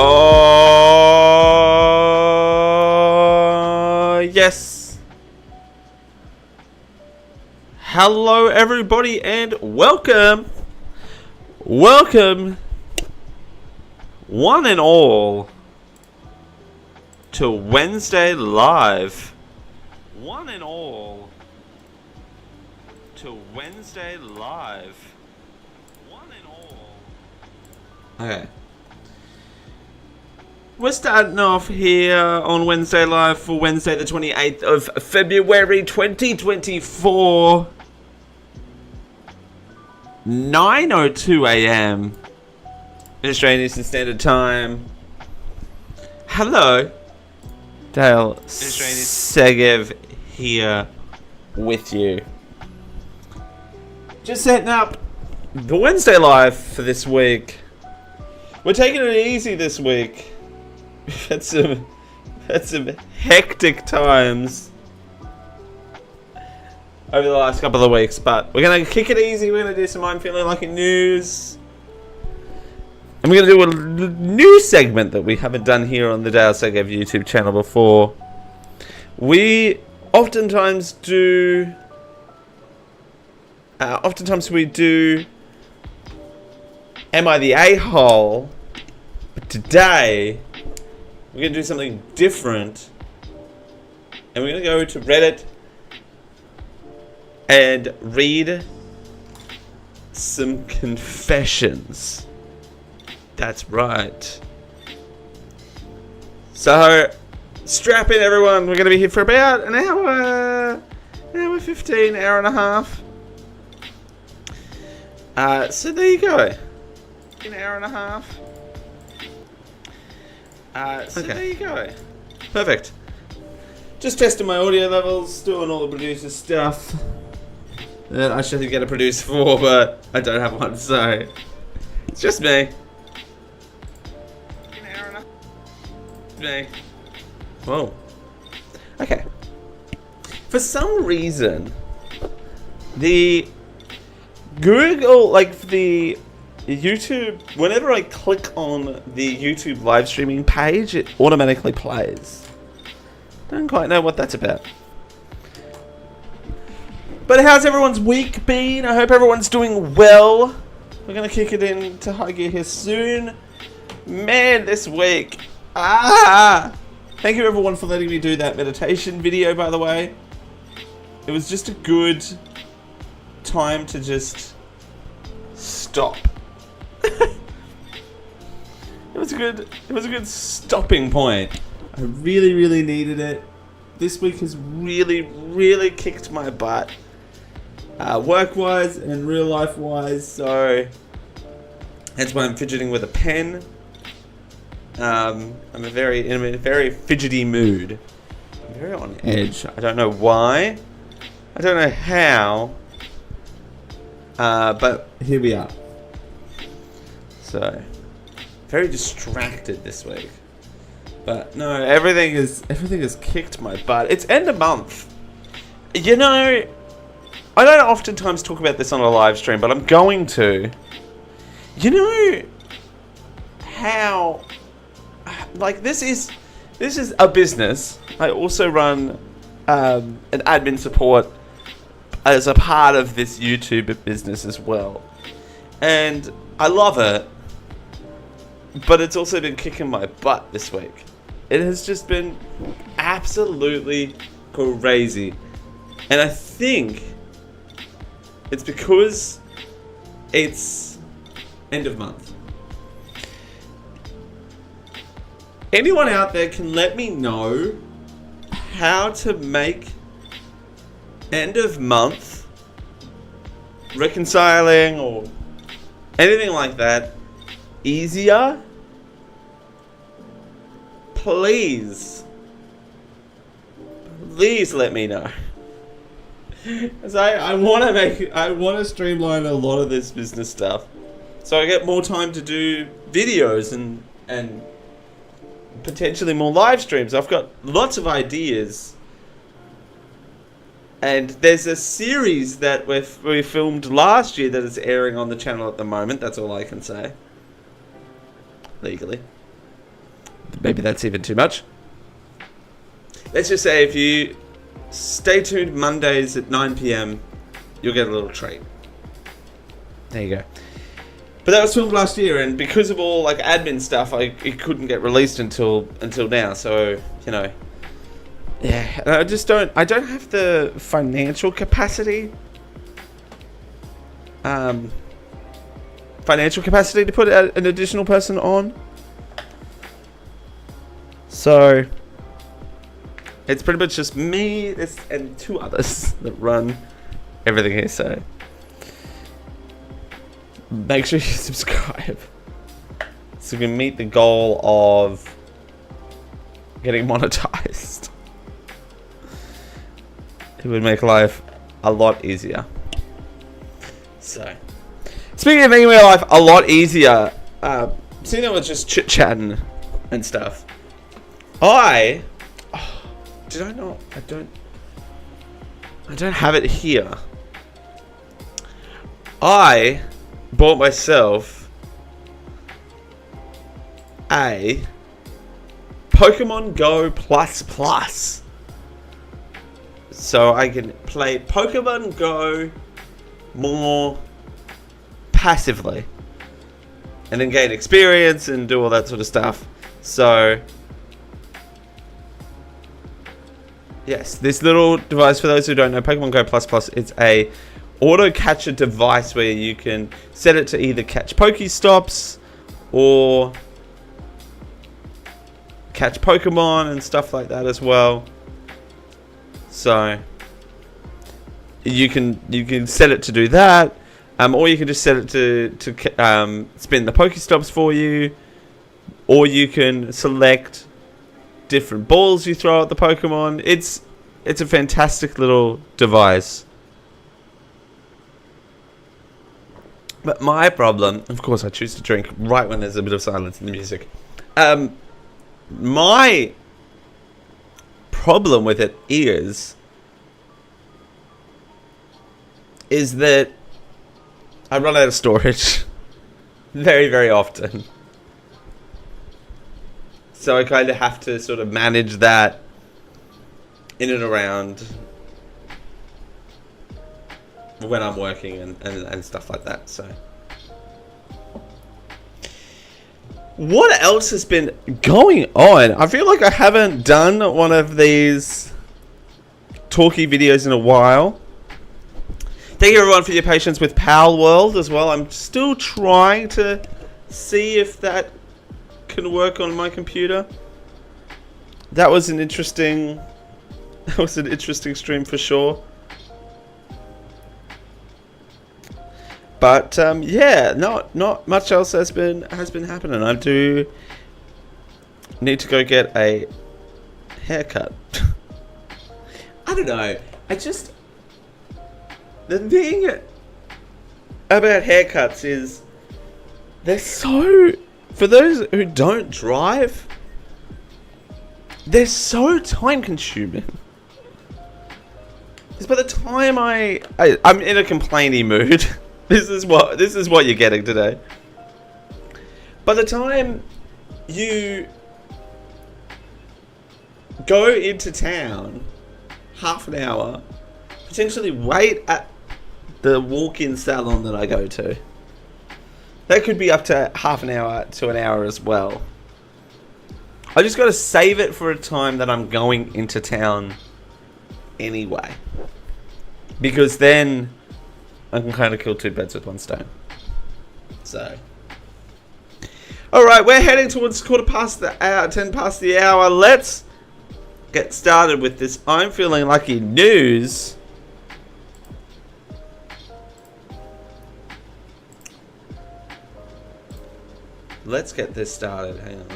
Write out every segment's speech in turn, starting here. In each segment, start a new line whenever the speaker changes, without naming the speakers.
Oh, yes. Hello, everybody, and welcome, one and all, to Wednesday Live. One and all, to Wednesday Live. One and all. Okay. We're starting off here on Wednesday Live for Wednesday the 28th of February 2024. 9:02 a.m. Australian Eastern Standard Time. Hello. Dale Segev here with you. Just setting up the Wednesday Live for this week. We're taking it easy this week. We've had some hectic times over the last couple of weeks, but we're going to kick it easy. We're going to do some I'm Feeling Like It news. And we're going to do a new segment that we haven't done here on the Dale Segev YouTube channel before. We oftentimes do Am I the A-hole? But today we're going to do something different, and we're going to go to Reddit and read some confessions. That's right. So, strap in, everyone. We're going to be here for about an hour 15, hour and a half. So there you go. An hour and a half. So okay. There you go. Perfect. Just testing my audio levels, doing all the producer stuff that I should get a producer for, but I don't have one, so it's just me. An hour and a half. Me. Whoa. Okay. For some reason, the Google, the YouTube, whenever I click on the YouTube live streaming page, it automatically plays. Don't quite know what that's about. But how's everyone's week been? I hope everyone's doing well. We're going to kick it into high gear here soon. Man, this week. Thank you everyone for letting me do that meditation video, by the way. It was just a good time to just stop. It was a good stopping point. I really needed it. This week has really kicked my butt, work-wise and real life-wise. So that's why I'm fidgeting with a pen. I'm in a very fidgety mood. I'm very on edge. I don't know why. I don't know how. But here we are. So, very distracted this week. But no, everything has kicked my butt. It's end of month. You know, I don't oftentimes talk about this on a live stream, but I'm going to. You know how, this is a business. I also run an admin support as a part of this YouTube business as well. And I love it. But it's also been kicking my butt this week. It has just been absolutely crazy. And I think it's because it's end of month. Anyone out there can let me know how to make end of month reconciling or anything like that easier? Please let me know. As I want to streamline a lot of this business stuff, so I get more time to do videos and potentially more live streams. I've got lots of ideas, and there's a series that we filmed last year that is airing on the channel at the moment. That's all I can say legally. maybe that's even too much. Let's just say if you stay tuned Mondays at 9 p.m, you'll get a little treat. There you go. But that was filmed last year, and because of all like admin stuff, it couldn't get released until now. So you know, yeah, I don't have the financial capacity. To put an additional person on. So it's pretty much just me and 2 others that run everything here. So make sure you subscribe so we can meet the goal of getting monetized. It would make life a lot easier. So, speaking of making my life a lot easier, seeing that we're just chit-chatting and stuff, I don't have it here. I bought myself a Pokemon Go Plus. So I can play Pokemon Go more passively and then gain experience and do all that sort of stuff. So yes, this little device, for those who don't know, Pokemon Go Plus, it's a auto catcher device where you can set it to either catch Pokestops or catch Pokemon and stuff like that as well. So you can set it to do that, or you can just set it to spin the Pokestops for you, or you can select different balls you throw at the Pokemon. It's a fantastic little device. But my problem, of course, I choose to drink right when there's a bit of silence in the music. My problem with it is that I run out of storage very, very often. So I kind of have to sort of manage that in and around when I'm working and stuff like that. So what else has been going on? I feel like I haven't done one of these talky videos in a while. Thank you everyone for your patience with Pal World as well. I'm still trying to see if that can work on my computer. That was an interesting stream for sure. But yeah, not much else has been happening. I do need to go get a haircut. I don't know. The thing about haircuts is they're so, for those who don't drive, they're so time consuming. Because by the time I'm in a complaining mood. This is what you're getting today. By the time you go into town, half an hour, potentially wait at the walk-in salon that I go to. That could be up to half an hour to an hour as well. I just got to save it for a time that I'm going into town anyway. Because then I can kind of kill 2 birds with 1 stone. So, alright, we're heading towards 10 past the hour. Let's get started with this I'm Feeling Lucky news. Let's get this started. Hang on,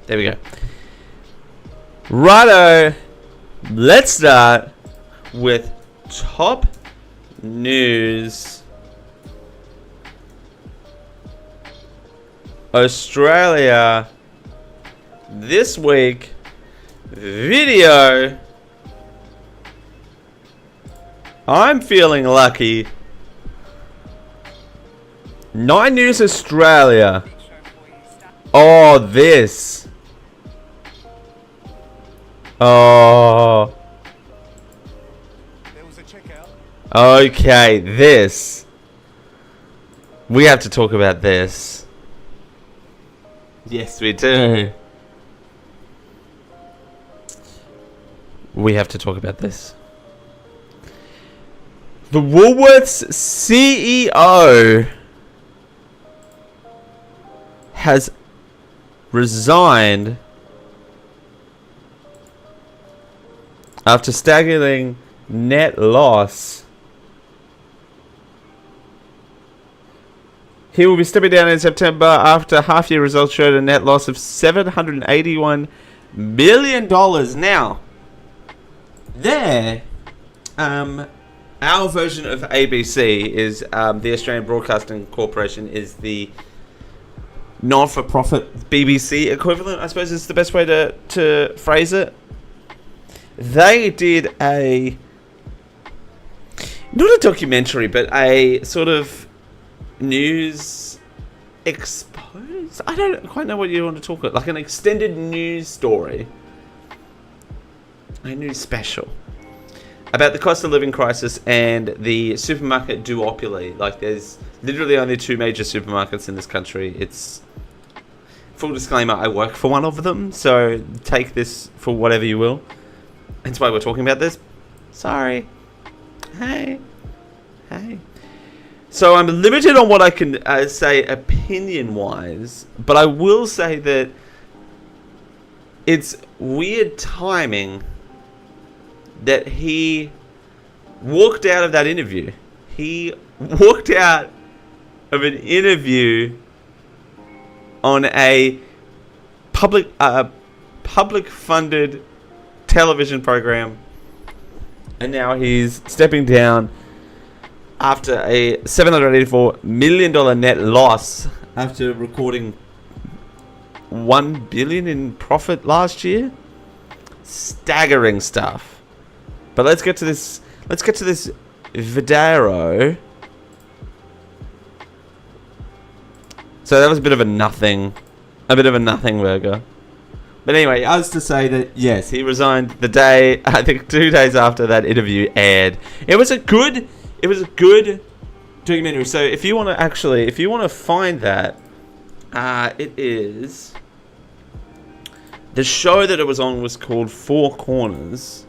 there we go. Righto, let's start with top news. Australia this week video. I'm feeling lucky. 9 News Australia. Oh, this Oh.
There was a checkout.
Okay, this. We have to talk about this. Yes, we do. We have to talk about this. The Woolworths CEO has resigned after staggering net loss. He will be stepping down in September after half-year results showed a net loss of $781 million. Now, our version of ABC is the Australian Broadcasting Corporation is the not-for-profit BBC equivalent, I suppose is the best way to phrase it. They did not a documentary, but a sort of news expose. I don't quite know what you want to talk about. Like an extended news story. A news special. About the cost of living crisis and the supermarket duopoly. Like there's literally only 2 major supermarkets in this country. It's... Full disclaimer, I work for one of them. So take this for whatever you will. That's why we're talking about this. Sorry. Hey. So I'm limited on what I can say opinion-wise, but I will say that it's weird timing that he walked out of that interview. He walked out of an interview on a public-funded television program, and now he's stepping down after a $784 million net loss after recording $1 billion in profit last year. Staggering stuff. But let's get to this video. So that was a bit of a nothing burger. But anyway, I was to say that yes, he resigned the day, I think 2 days after that interview aired. It was a good documentary. So if you want to find that, it is, the show that it was on was called Four Corners.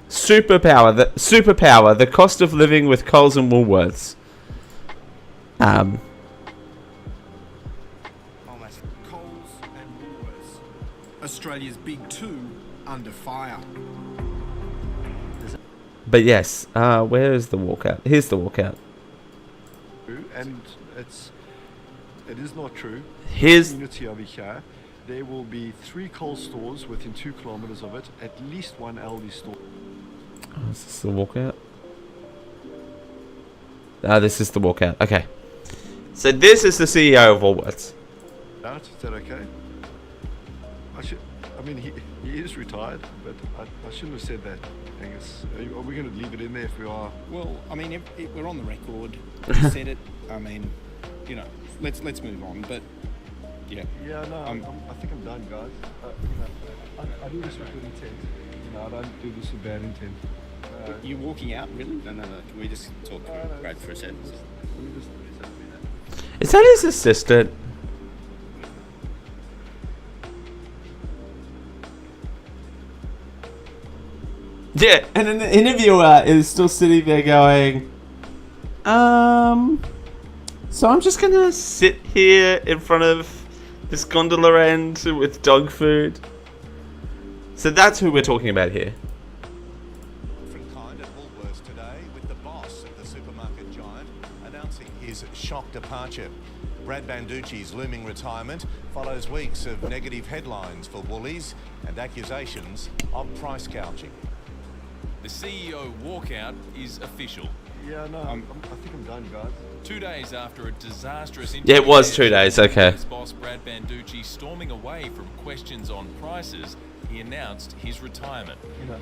Superpower, the cost of living with Coles and Woolworths.
Coles and Woolworths, Australia's big 2 under fire.
But yes, where is the walkout? Here's the walkout.
And it is not true.
Here's
Community over here, there will be 3 Coles stores within 2 kilometers of it, at least 1 Aldi store.
Oh, is this the walkout? This is the walkout. Okay. So this is the CEO of Woolworths.
Is that okay? I mean, he is retired, but I shouldn't have said that, Angus. Are we going to leave it in there if we are?
Well, I mean, if we're on the record. We said it. I mean, you know, let's move on. But yeah.
Yeah, no, I think I'm done, guys. I do this with good intent. I don't do this with bad intent.
You walking out, really? No. Can we just talk, Brad, for a second?
Is that his assistant? Yeah, and then the interviewer is still sitting there going, so I'm just gonna sit here in front of this gondola end with dog food. So that's who we're talking about here.
Different kind at Woolworths today, with the boss of the supermarket giant announcing his shock departure. Brad Banducci's looming retirement follows weeks of negative headlines for Woolies and accusations of price gouging.
The CEO walkout is official.
Yeah, no, I think I'm done, guys.
2 days after a disastrous interview.
Yeah, it was 2 days, okay.
Boss Brad Banducci storming away from questions on prices he announced his retirement.
You know,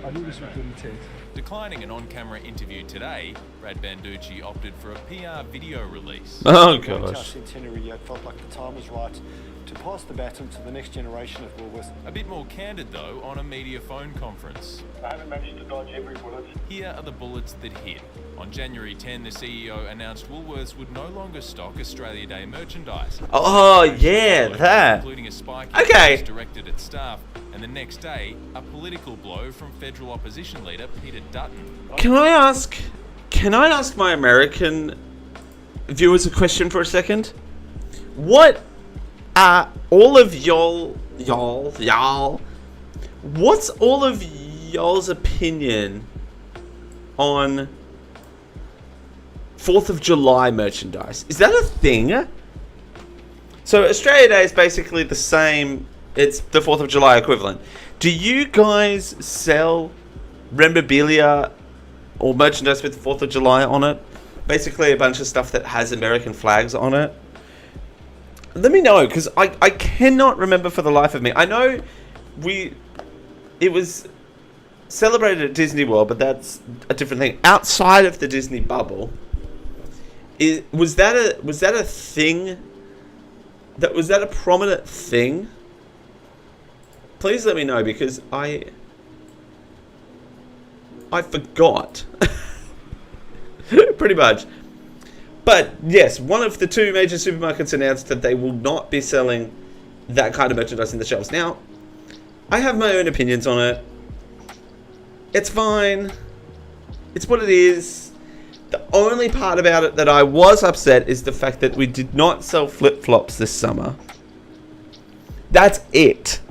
I knew this with good intent.
Declining an on-camera interview today, Brad Banducci opted for a PR video release.
Oh
Our
gosh.
centenary, it felt like the time was right to pass the baton to the next generation of Woolworths.
A bit more candid though on a media phone conference.
I haven't managed to dodge every bullet.
Here are the bullets that hit. On January 10, the CEO announced Woolworths would no longer stock Australia Day merchandise.
Oh yeah, that.
Including a spike
Okay.
in directed at staff, and the next day, a political blow from federal opposition leader Peter Dutton.
Can I ask my American viewers a question for a second? What are all of y'all, what's all of y'all's opinion on 4th of July merchandise? Is that a thing? So Australia Day is basically the same, it's the 4th of July equivalent. Do you guys sell memorabilia or merchandise with 4th of July on it? Basically a bunch of stuff that has American flags on it. Let me know, because I cannot remember for the life of me. I know it was celebrated at Disney World, but that's a different thing. Outside of the Disney bubble, was that a thing? Was that a prominent thing? Please let me know, because I forgot. Pretty much. But yes, one of the two major supermarkets announced that they will not be selling that kind of merchandise in the shelves. Now, I have my own opinions on it. It's fine. It's what it is. The only part about it that I was upset is the fact that we did not sell flip-flops this summer. That's it.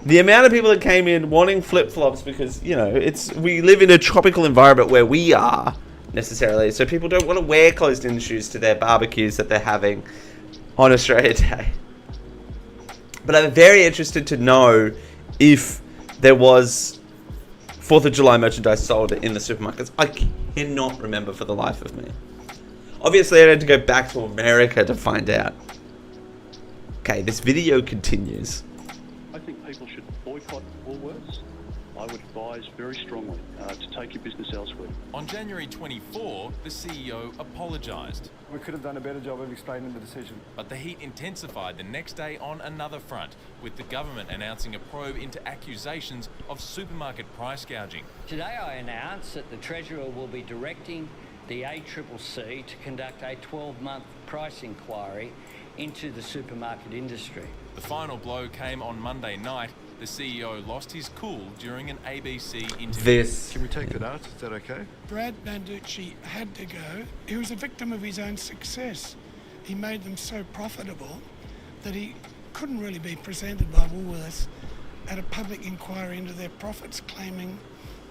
The amount of people that came in wanting flip-flops because, you know, we live in a tropical environment where we are, necessarily. So people don't want to wear closed-in shoes to their barbecues that they're having on Australia Day. But I'm very interested to know if there was 4th of July merchandise sold in the supermarkets. I cannot remember for the life of me. Obviously, I had to go back to America to find out. Okay, this video continues.
I think people should boycott Woolworths. I would advise very strongly to take your business elsewhere.
On January 24, the CEO apologised.
We could have done a better job of explaining the decision.
But the heat intensified the next day on another front, with the government announcing a probe into accusations of supermarket price gouging.
Today I announce that the Treasurer will be directing the ACCC to conduct a 12-month price inquiry into the supermarket industry.
The final blow came on Monday night. The CEO lost his cool during an ABC interview.
Can we take that out? Is that okay?
Brad Banducci had to go. He was a victim of his own success. He made them so profitable that he couldn't really be presented by Woolworths at a public inquiry into their profits, claiming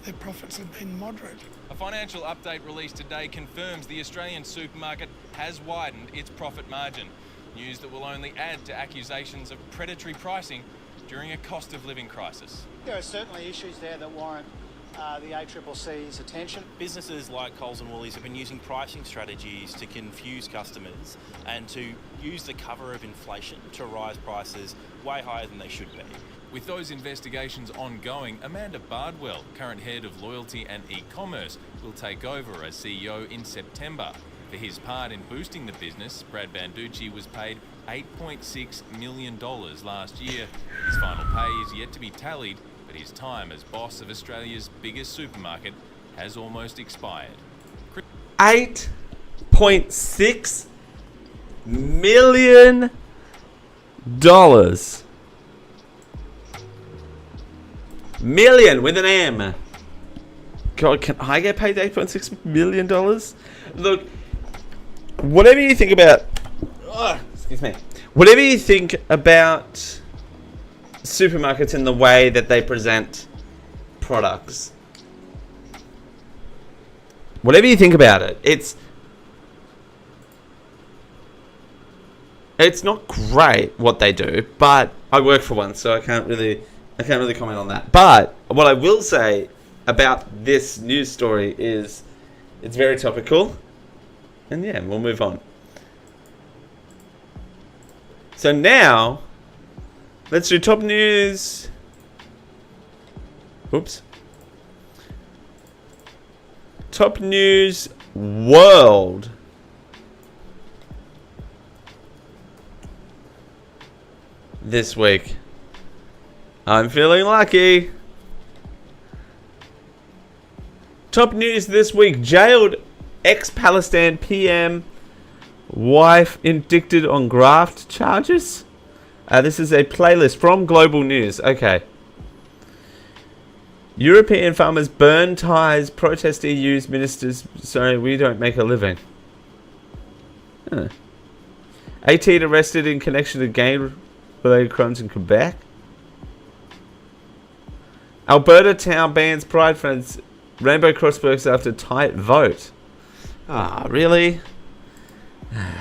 their profits have been moderate.
A financial update released today confirms the Australian supermarket has widened its profit margin. News that will only add to accusations of predatory pricing during a cost of living crisis.
There are certainly issues there that warrant the ACCC's attention.
Businesses like Coles and Woolies have been using pricing strategies to confuse customers and to use the cover of inflation to rise prices way higher than they should be.
With those investigations ongoing, Amanda Bardwell, current head of loyalty and e-commerce, will take over as CEO in September. For his part in boosting the business, Brad Banducci was paid $8.6 million last year. His final pay is yet to be tallied, but his time as boss of Australia's biggest supermarket has almost expired.
$8.6 million. Million with an M. God, can I get paid $8.6 million? Look, whatever you think about... excuse me. Whatever you think about supermarkets in the way that they present products, whatever you think about it, it's not great what they do, but I work for one, so I can't really comment on that. But what I will say about this news story is it's very topical, and yeah, we'll move on. So now, let's do top news Oops. Top news world. This week. I'm feeling lucky. Top news this week. Jailed ex-Palestine PM wife indicted on graft charges. This is a playlist from Global News. Okay. European farmers burn ties, protest EU's ministers. Sorry, we don't make a living. Huh. 18 arrested in connection to gang-related crimes in Quebec. Alberta town bans Pride friends Rainbow Crossworks after tight vote. Ah, really?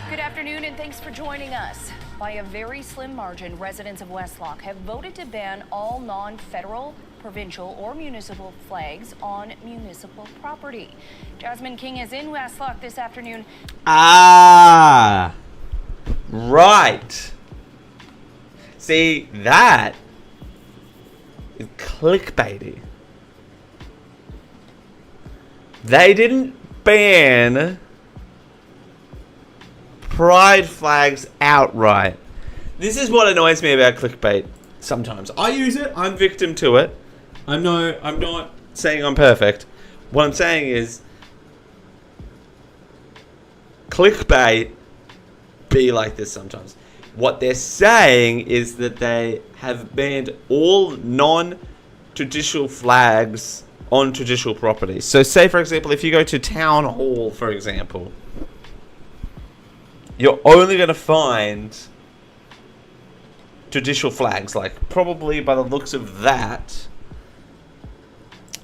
Good afternoon and thanks for joining us. By a very slim margin, residents of Westlock have voted to ban all non-federal, provincial, or municipal flags on municipal property. Jasmine King is in Westlock this afternoon.
Ah, right. See, that is clickbaity. They didn't ban pride flags outright. This is what annoys me about clickbait sometimes. I use it. I'm victim to it. I'm not saying I'm perfect. What I'm saying is clickbait be like this sometimes. What they're saying is that they have banned all non-traditional flags on traditional property. So say, for example, if you go to Town Hall, for example, you're only going to find traditional flags. Like, probably by the looks of that,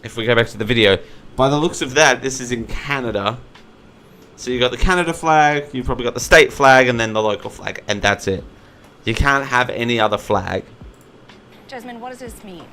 if we go back to the video, by the looks of that, this is in Canada. So you got the Canada flag, you've probably got the state flag, and then the local flag, and that's it. You can't have any other flag.
Jasmine, what does this mean?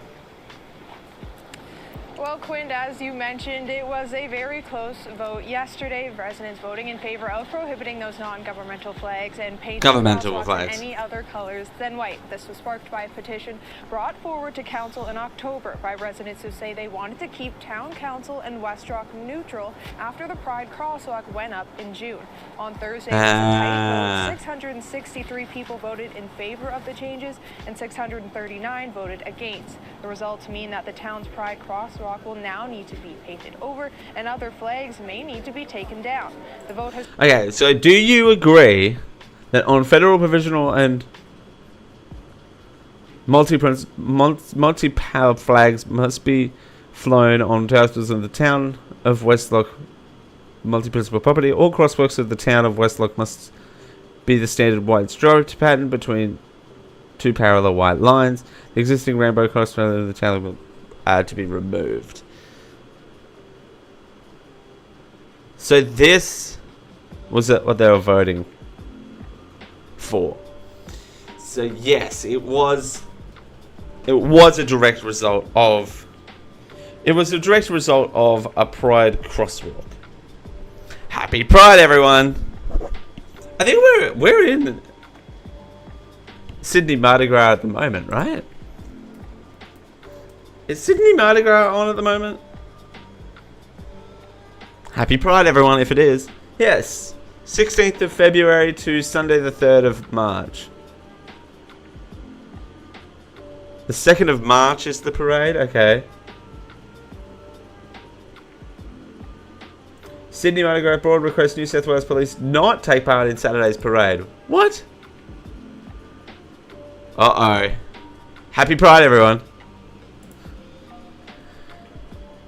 Well, Quinn, as you mentioned, it was a very close vote yesterday. Residents voting in favor of prohibiting those non-governmental flags and painting crosswalks in any other colors than white. This was sparked by a petition brought forward to council in October by residents who say they wanted to keep town council and Westrock neutral after the Pride crosswalk went up in June. On Thursday, it was a tight vote. 663 people voted in favor of the changes and 639 voted against. The results mean that the town's Pride crosswalk will now need to be painted over and other flags may need to be taken down. The vote has...
Okay, so do you agree that on federal, provisional, and multi-power flags must be flown on houses in the town of Westlock multi-principal property? All crosswalks of the town of Westlock must be the standard white striped pattern between two parallel white lines. The existing rainbow cross of the town will to be removed. So this was what they were voting for. So yes, it was a direct result of a Pride crosswalk. Happy Pride, everyone! I think we're in Sydney Mardi Gras at the moment, right? Is Sydney Mardi Gras on at the moment? Happy Pride, everyone, if it is. Yes. 16th of February to Sunday the 3rd of March. The 2nd of March is the parade? Okay. Sydney Mardi Gras Board requests New South Wales Police not take part in Saturday's parade. What? Uh-oh. Happy Pride, everyone.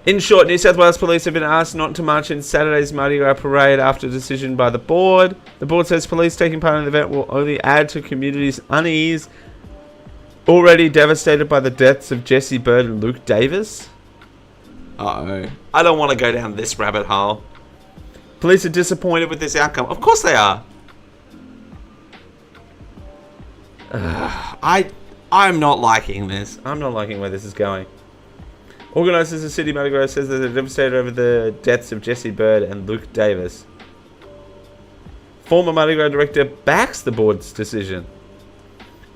In short, New South Wales Police have been asked not to march in Saturday's Mardi Gras parade after a decision by the board. The board says police taking part in the event will only add to community's unease, already devastated by the deaths of Jesse Bird and Luke Davis. Uh-oh. I don't want to go down this rabbit hole. Police are disappointed with this outcome. Of course they are. I'm not liking this. I'm not liking where this is going. Organisers of Sydney Mardi Gras says that they're devastated over the deaths of Jesse Bird and Luke Davis. Former Mardi Gras director backs the board's decision.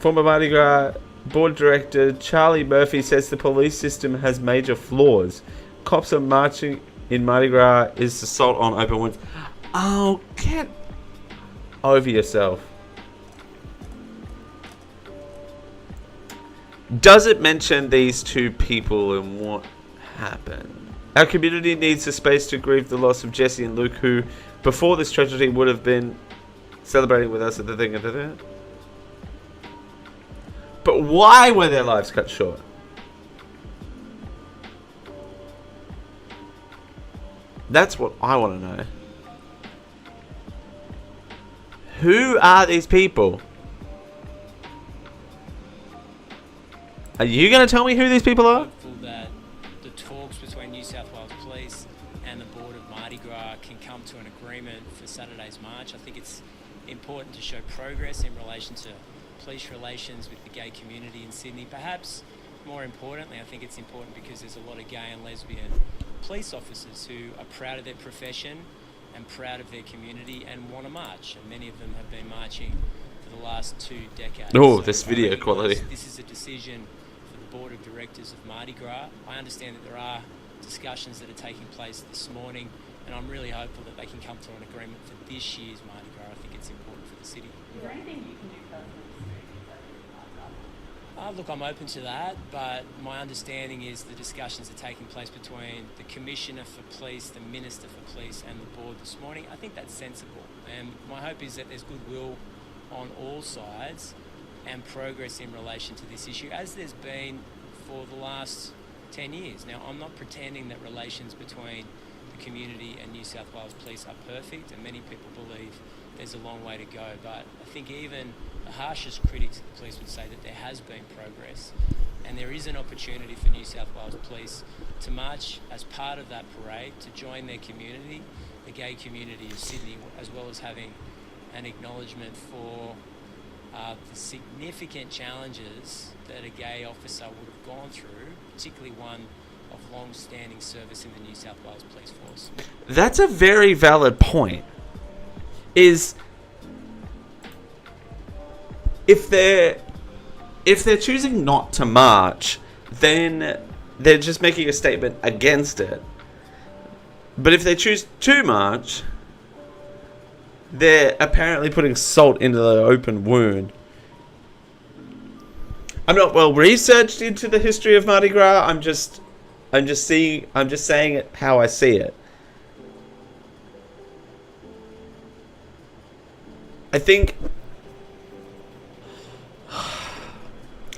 Former Mardi Gras Board director Charlie Murphy says the police system has major flaws. Cops are marching in Mardi Gras is assault on open wounds. Oh, get over yourself. Does it mention these two people and what happened? Our community needs a space to grieve the loss of Jesse and Luke, who, before this tragedy, would have been celebrating with us at the thing. But why were their lives cut short? That's what I want to know. Who are these people? Are you going to tell me who these people are?
Hopeful that the talks between New South Wales Police and the Board of Mardi Gras can come to an agreement for Saturday's march. I think it's important to show progress in relation to police relations with the gay community in Sydney. Perhaps more importantly, I think it's important because there's a lot of gay and lesbian police officers who are proud of their profession and proud of their community and want to march. And many of them have been marching for the last 2 decades.
Oh, this video quality.
This is a decision for the Board of Directors of Mardi Gras. I understand that there are discussions that are taking place this morning, and I'm really hopeful that they can come to an agreement for this year's Mardi Gras. I think it's important for the city.
Is there anything you can do personally?
Look, I'm open to that, but my understanding is the discussions are taking place between the Commissioner for Police, the Minister for Police and the Board this morning. I think that's sensible, and my hope is that there's goodwill on all sides and progress in relation to this issue, as there's been for the last 10 years. Now, I'm not pretending that relations between the community and New South Wales Police are perfect, and many people believe there's a long way to go, but I think even the harshest critics of the police would say that there has been progress, and there is an opportunity for New South Wales Police to march as part of that parade, to join their community, the gay community of Sydney, as well as having an acknowledgement for the significant challenges that a gay officer would have gone through, particularly one of long-standing service in the New South Wales Police Force.
That's a very valid point. Is if they're choosing not to march, then they're just making a statement against it. But if they choose to march, they're apparently putting salt into the open wound. I'm not well researched into the history of Mardi Gras. I'm just saying it how I see it. I think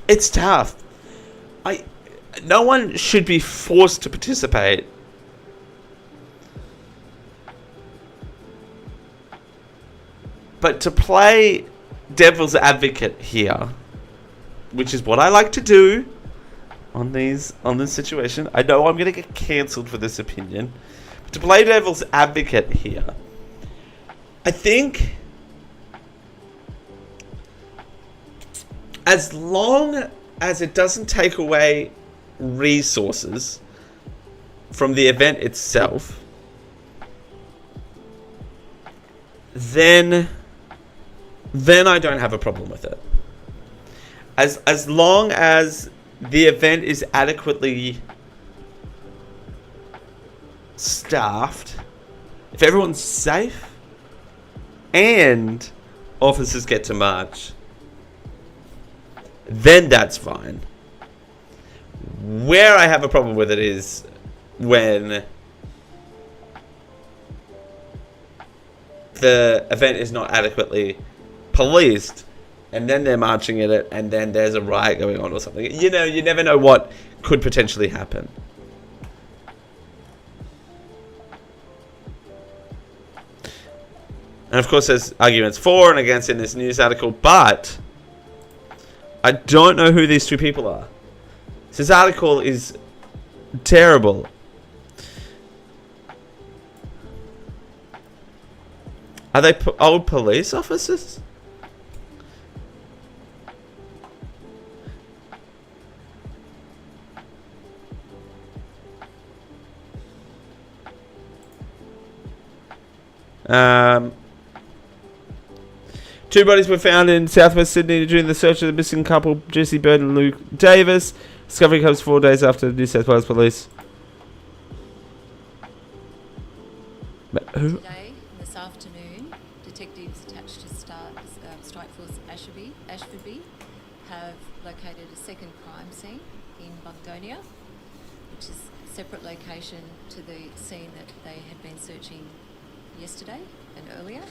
it's tough. No one should be forced to participate. But to play devil's advocate here, which is what I like to do on this situation. I know I'm going to get cancelled for this opinion. But to play devil's advocate here, I think as long as it doesn't take away resources from the event itself, then I don't have a problem with it. As long as the event is adequately staffed, if everyone's safe, and officers get to march, then that's fine. Where I have a problem with it is when the event is not adequately policed, and then they're marching in it, and then there's a riot going on or something. You know, you never know what could potentially happen. And of course there's arguments for and against in this news article, but I don't know who these two people are. This article is terrible. Are they old police officers? 2 bodies were found in southwest Sydney during the search of the missing couple, Jesse Bird and Luke Davis. Discovery comes 4 days after New South Wales Police. Who?
Today, this afternoon, detectives attached to Strike Force Ashfordby have located a second crime scene in Bungonia, which is a separate location to the scene that they had been searching yesterday and earlier.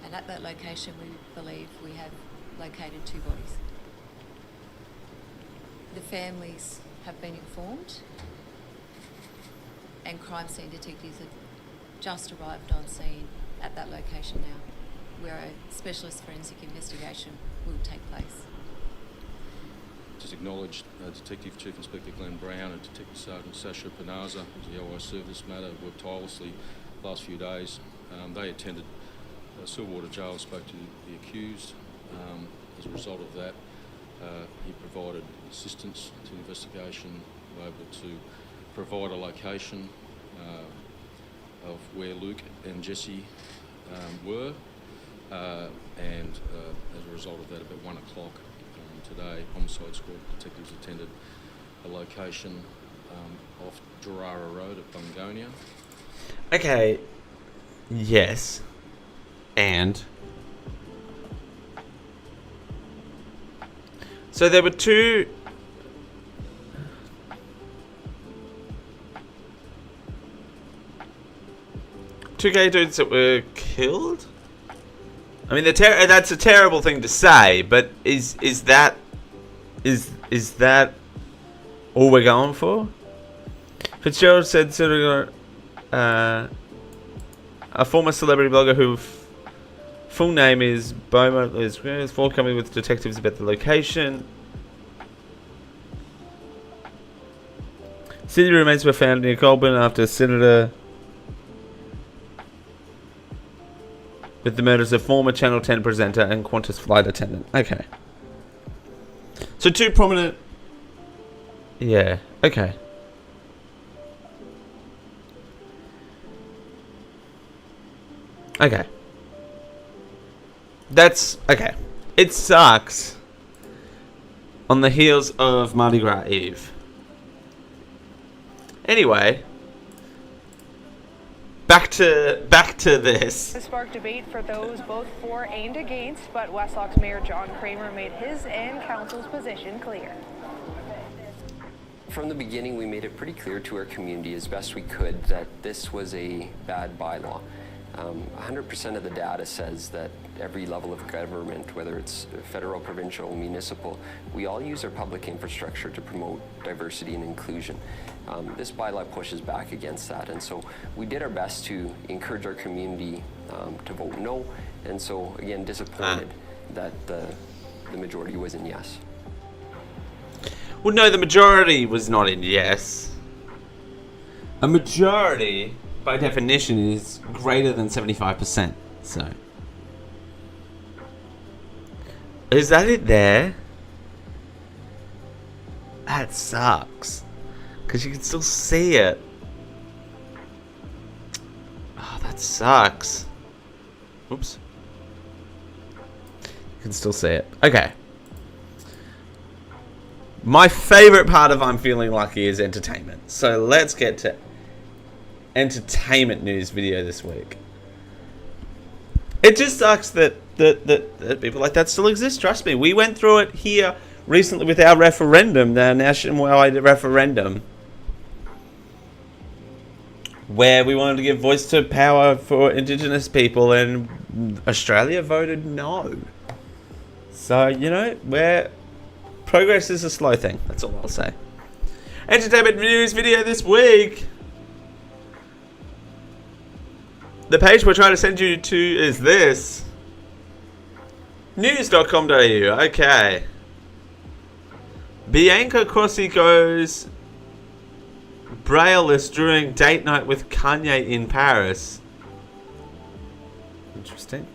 And at that location, we believe we have located 2 bodies. The families have been informed, and crime scene detectives have just arrived on scene at that location now, where a specialist forensic investigation will take place.
Just acknowledge Detective Chief Inspector Glenn Brown and Detective Sergeant Sasha Panaza, who's the OIC of this matter, worked tirelessly the last few days. They attended Silverwater Jail, spoke to the accused. As a result of that, he provided assistance to the investigation, were able to provide a location of where Luke and Jesse were, and as a result of that, about 1 o'clock today, Homicide Squad detectives attended a location off Durara Road at Bungonia.
Okay, yes, and so there were 2 gay dudes that were killed. I mean, that's a terrible thing to say, but is that all we're going for? Fitzgerald said a former celebrity blogger who full name is Boma is forthcoming with detectives about the location. City remains were found near Goulburn after Senator with the murders of former Channel 10 presenter and Qantas flight attendant. Okay. So 2 prominent... Yeah, okay. Okay. That's... Okay. It sucks on the heels of Mardi Gras Eve. Anyway... Back to this.
It sparked debate for those both for and against, but Westlock's Mayor John Kramer made his and council's position clear.
From the beginning, we made it pretty clear to our community as best we could that this was a bad bylaw. 100% of the data says that every level of government, whether it's federal, provincial, municipal, we all use our public infrastructure to promote diversity and inclusion. This bylaw pushes back against that, and so we did our best to encourage our community to vote no, and so again disappointed that the majority was in yes.
Well, no, the majority was not in yes. A majority, by definition, is greater than 75%. So, is that it there? That sucks. Because you can still see it. Oh, that sucks. Oops. You can still see it. Okay. My favorite part of I'm Feeling Lucky is entertainment. So let's get to entertainment news video this week. It just sucks that people like that still exist. Trust me. We went through it here recently with our referendum, the nationwide referendum, where we wanted to give voice to power for Indigenous people, and Australia voted no. So, you know, progress is a slow thing. That's all I'll say. Entertainment news video this week. The page we're trying to send you to is this. News.com.au. Okay. Bianca Crossi goes brailless during date night with Kanye in Paris. Interesting.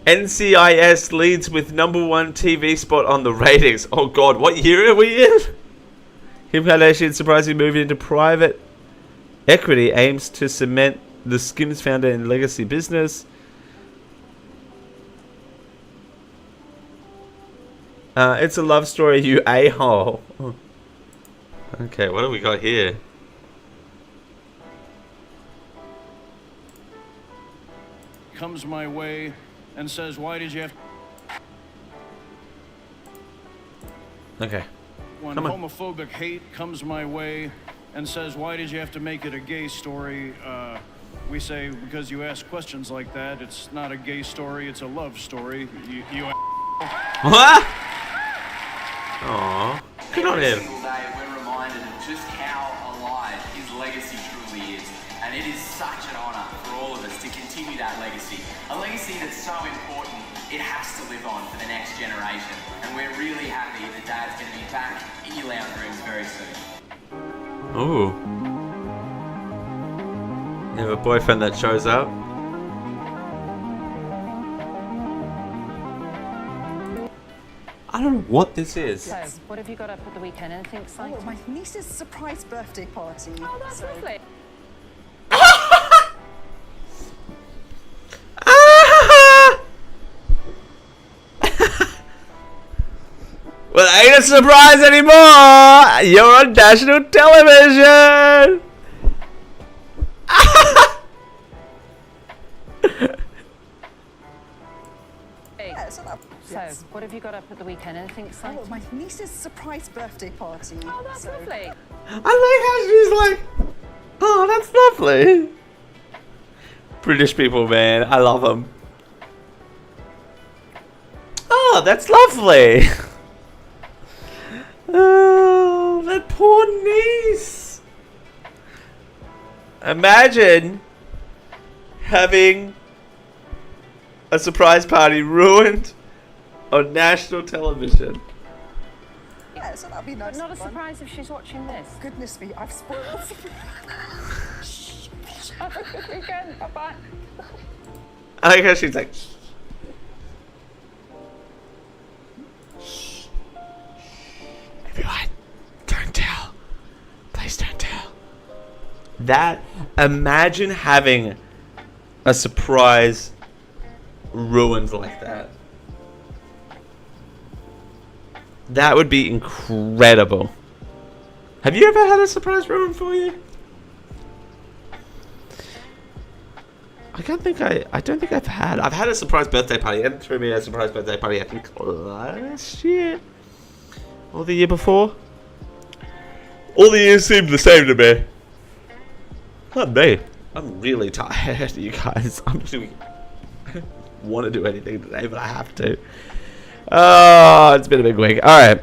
NCIS leads with #1 TV spot on the ratings. Oh god, what year are we in? Kim Kardashian's surprising move into private equity aims to cement the Skims founder and legacy business. It's a love story, you a-hole. Okay, what do we got here?
Comes my way and says, why did you have...
Okay.
When
Come on.
homophobic hate comes my way and says, why did you have to make it a gay story? We say, because you ask questions like that, it's not a gay story, it's a love story. You
What? Aww. Good on him.
Every single day we're reminded of just how alive his legacy truly is. And it is such an honour for all of us to continue that legacy. A legacy that's so important, it has to live on for the next generation. And we're really happy that Dad's going to be back in your lounge rooms very soon.
Ooh. You have a boyfriend that shows up? I don't know what this is.
So, what have you got up at the weekend? Anything exciting?
Oh, my niece's surprise birthday party.
Oh, that's lovely.
Well, ain't a surprise anymore! You're on national television!
So, what have you got up at the weekend? Anything exciting?
Oh, my niece's surprise birthday party.
Oh, that's lovely.
I like how she's like, oh, that's lovely. British people, man. I love them. Oh, that's lovely. Oh, that poor niece. Imagine having a surprise party ruined on national television.
Yeah, so that'd be nice.
But not a surprise if she's watching this.
Goodness me, I've spoiled it.
Have a good weekend. Bye-bye.
I like how she's like, everyone, don't tell. Please don't tell. That, imagine having a surprise ruined like that. That would be incredible. Have you ever had a surprise ruined for you? I don't think I've had. I've had a surprise birthday party. Ed threw me a surprise birthday party, I think last year. Or the year before. All the years seem the same to me. Not me. I'm really tired, you guys. I don't want to do anything today, but I have to. Oh, it's been a big week. Alright.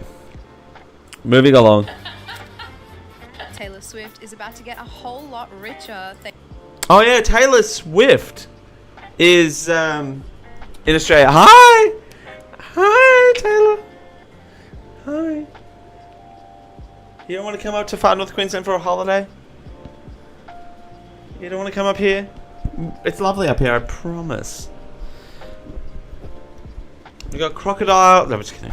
Moving along.
Taylor Swift is about to get a whole lot richer.
Oh yeah, Taylor Swift is in Australia. Hi! Hi, Taylor. Hi. You don't want to come up to Far North Queensland for a holiday? You don't want to come up here? It's lovely up here, I promise. We got crocodile. No, I'm just kidding.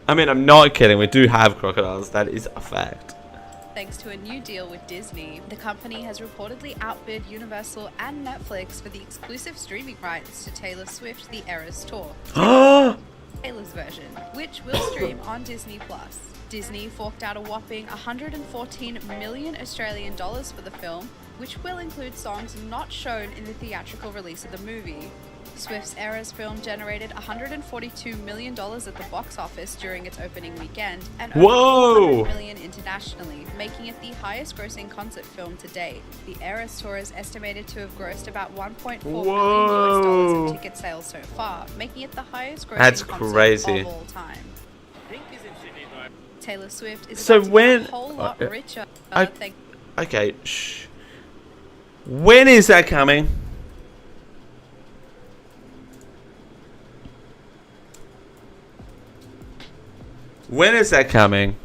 I mean, I'm not kidding. We do have crocodiles. That is a fact.
Thanks to a new deal with Disney, the company has reportedly outbid Universal and Netflix for the exclusive streaming rights to Taylor Swift The Eras Tour. Taylor's version, which will stream on Disney+. Disney forked out a whopping 114 million Australian dollars for the film, which will include songs not shown in the theatrical release of the movie. Swift's Eras film generated $142 million at the box office during its opening weekend and over $100 million internationally, making it the highest-grossing concert film to date. The Eras Tour is estimated to have grossed about $1.4 billion in ticket sales so far, making it the highest-grossing concert of all time. Taylor Swift is about to get a whole lot richer.
Okay, shh. When is that coming? When is that coming?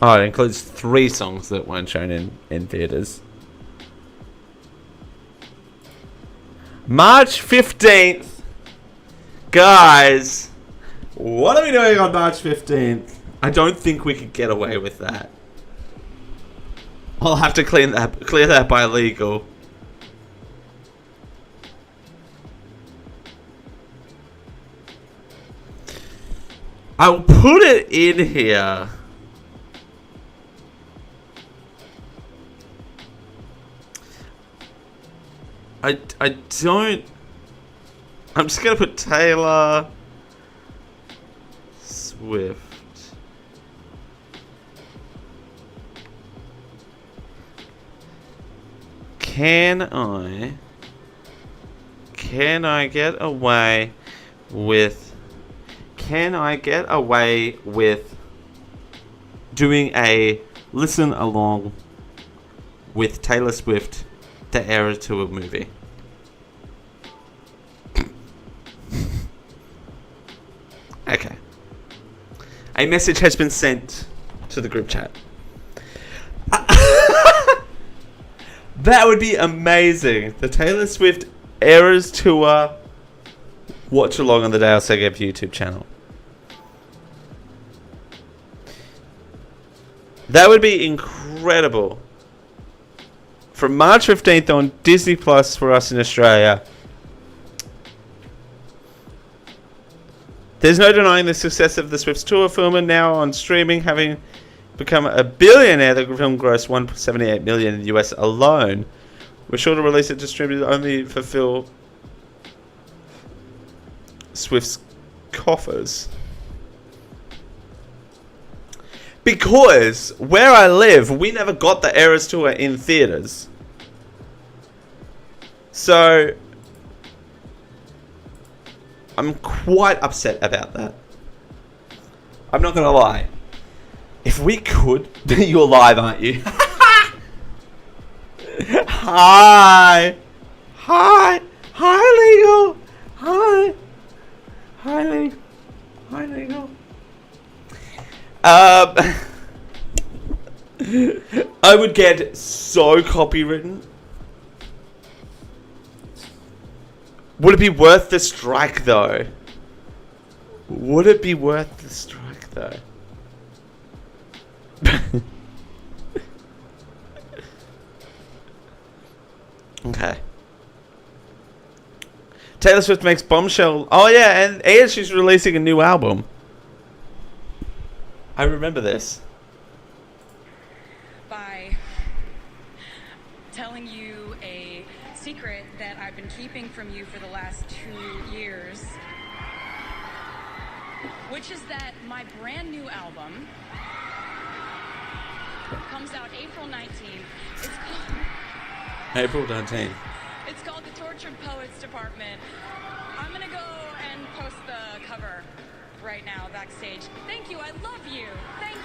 Oh, it includes 3 songs that weren't shown in theaters. March 15th. Guys, what are we doing on March 15th? I don't think we could get away with that. I'll have to clear that by legal. I'll put it in here. I don't. I'm just gonna put Taylor Swift. Can I get away with? Can I get away with doing a listen along with Taylor Swift, the Eras Tour movie? Okay. A message has been sent to the group chat. That would be amazing. The Taylor Swift Eras Tour watch along on the Dale Segep YouTube channel. That would be incredible. From March 15th on Disney Plus for us in Australia. There's no denying the success of the Swift's tour film, and now on streaming, having become a billionaire. The film grossed $178 million in the US alone. We're sure to release it distributed only to fulfill Swift's coffers. Because where I live, we never got the Eras Tour in theaters. So I'm quite upset about that. I'm not gonna lie. If we could, you're live, aren't you? Hi, legal. Hi, legal. I would get so copywritten. Would it be worth the strike, though? Would it be worth the strike, though? Okay. Taylor Swift makes bombshell. Oh yeah, and she's releasing a new album. I remember this.
By telling you a secret that I've been keeping from you for the last 2 years, which is that my brand new album comes out April 19th. It's called
April 19th.
It's called The Tortured Poets Department. I'm gonna go and post the cover right now backstage. Thank you, I love you. Thank you.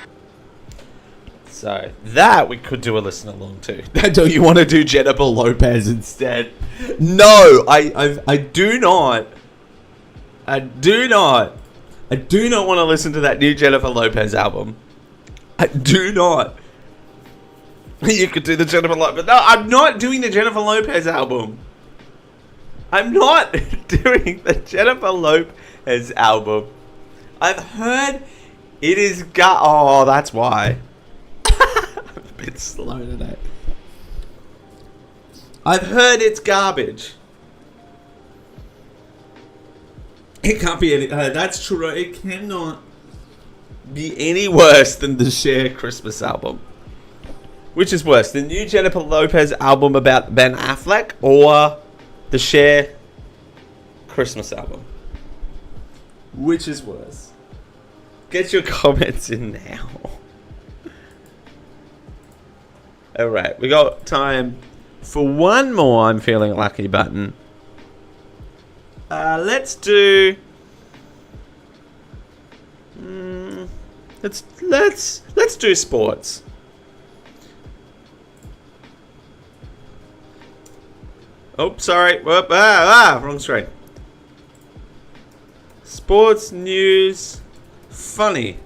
So that we could do a listen along to. Do you want to do Jennifer Lopez instead? No, I do not. I do not want to listen to that new Jennifer Lopez album. I do not. You could do the Jennifer Lopez. No, I'm not doing the Jennifer Lopez album. I'm not doing the Jennifer Lopez album. I've heard it is oh, that's why. I'm a bit slow today. I've heard it's garbage. It can't be any... that's true. It cannot be any worse than the Cher Christmas album. Which is worse, the new Jennifer Lopez album about Ben Affleck or the Cher Christmas album? Which is worse? Get your comments in now. Alright, we got time for one more I'm Feeling Lucky button. Let's do... Let's do sports. Oh, sorry. Whoop, wrong screen. Sports news. Funny.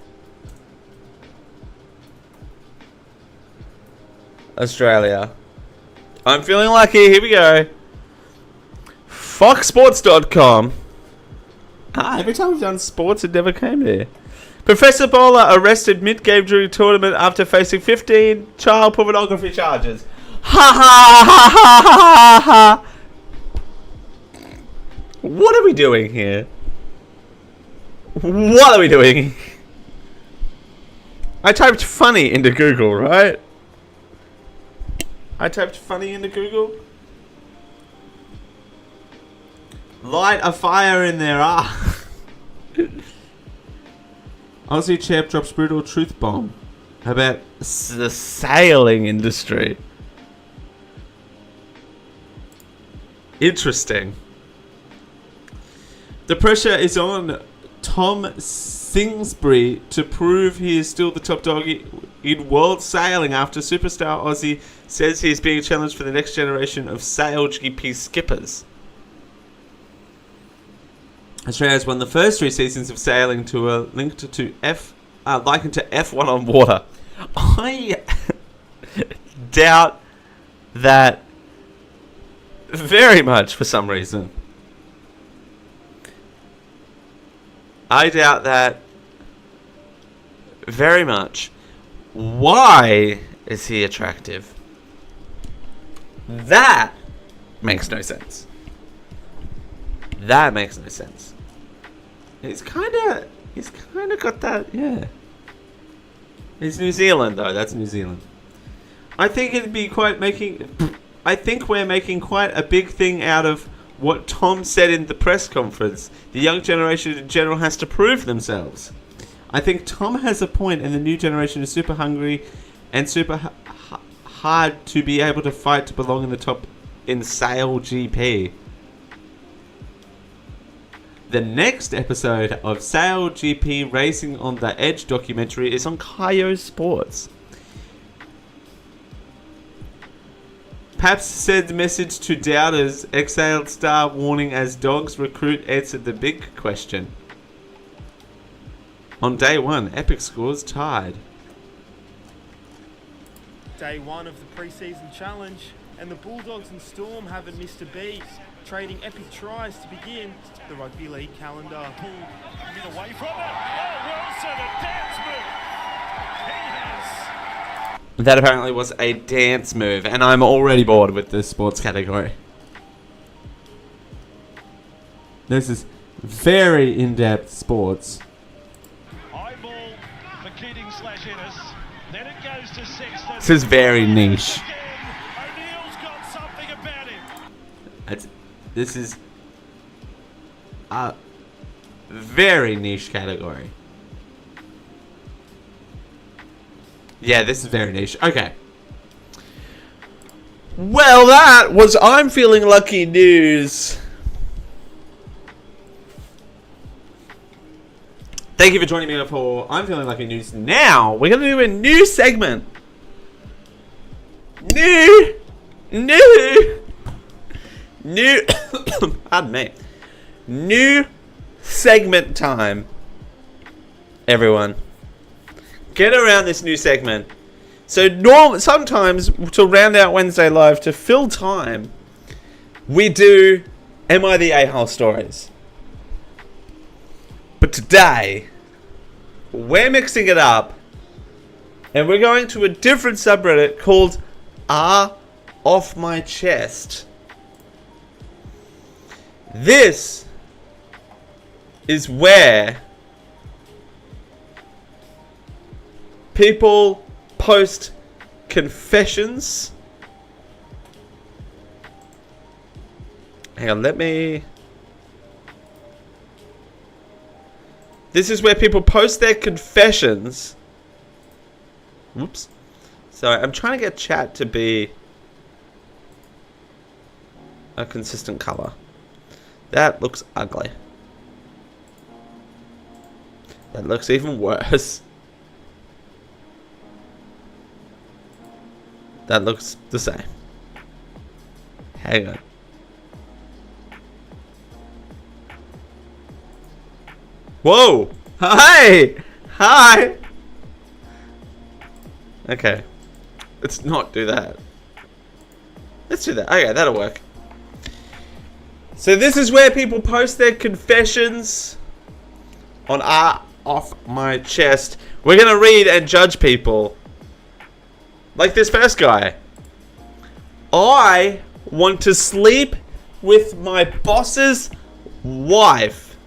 Australia. I'm feeling lucky. Here we go. Foxsports.com. Every time we've done sports, it never came there. Professor Bowler arrested mid-game during tournament after facing 15 child pornography charges. Ha ha ha ha ha ha. What are we doing here? What are we doing? I typed funny into Google, right? I typed funny into Google. Light a fire in their eye. Aussie champ drops brutal truth bomb about the sailing industry. Interesting. The pressure is on Tom Singsbury to prove he is still the top dog in world sailing after superstar Aussie says he is being challenged for the next generation of sail GP skippers. Australia has won the first 3 seasons of sailing tour likened to F1 on water. I doubt that very much for some reason. I doubt that very much. Why is he attractive? That makes no sense. That makes no sense. He's kind of got that, yeah. He's New Zealand though. That's New Zealand. I think we're making quite a big thing out of what Tom said in the press conference. The young generation in general has to prove themselves. I think Tom has a point, and the new generation is super hungry and super hard to be able to fight to belong in the top in Sail GP. The next episode of Sail GP Racing on the Edge documentary is on Kayo Sports. Paps sends message to doubters. Exhaled star warning as dogs recruit answered the big question. On day 1, Epic scores tied.
Day 1 of the pre-season challenge, and the Bulldogs and Storm haven't missed a beat, trading epic tries to begin the rugby league calendar.
Get away from it. Oh, Wilson, a dance move. He has.
That apparently was a dance move, and I'm already bored with this sports category. This is very in-depth sports.
High ball for Keating/Ennis. Then it goes to Sexton.
This is very niche.
O'Neill's got something about him.
This is a very niche category. Yeah, this is very niche. Okay. Well, that was I'm Feeling Lucky news. Thank you for joining me for I'm Feeling Lucky news. Now, we're going to do a new segment. New. Pardon me. New segment time. Everyone. Get around this new segment. So sometimes to round out Wednesday Live, to fill time, we do Am I the A-hole stories. But today, we're mixing it up, and we're going to a different subreddit called R Off My Chest. This is where people post confessions. Hang on, This is where people post their confessions. Whoops. Sorry, I'm trying to get chat to be a consistent color. That looks ugly. That looks even worse. That looks the same. Hang on. Whoa! Hi! Hi! Okay. Let's not do that. Let's do that. Okay, that'll work. So this is where people post their confessions on off my chest. We're going to read and judge people. Like this first guy. I want to sleep with my boss's wife.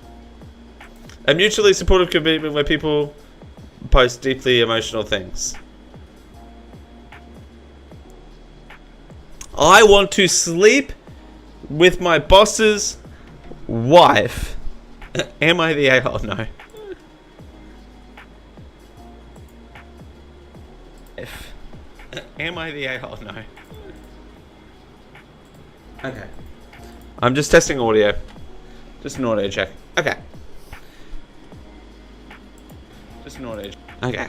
A mutually supportive commitment where people post deeply emotional things. I want to sleep with my boss's wife. Am I the a-hole? No. Am I the a-hole? No. Okay. I'm just testing audio. Just an audio check. Okay. Just an audio check. Okay.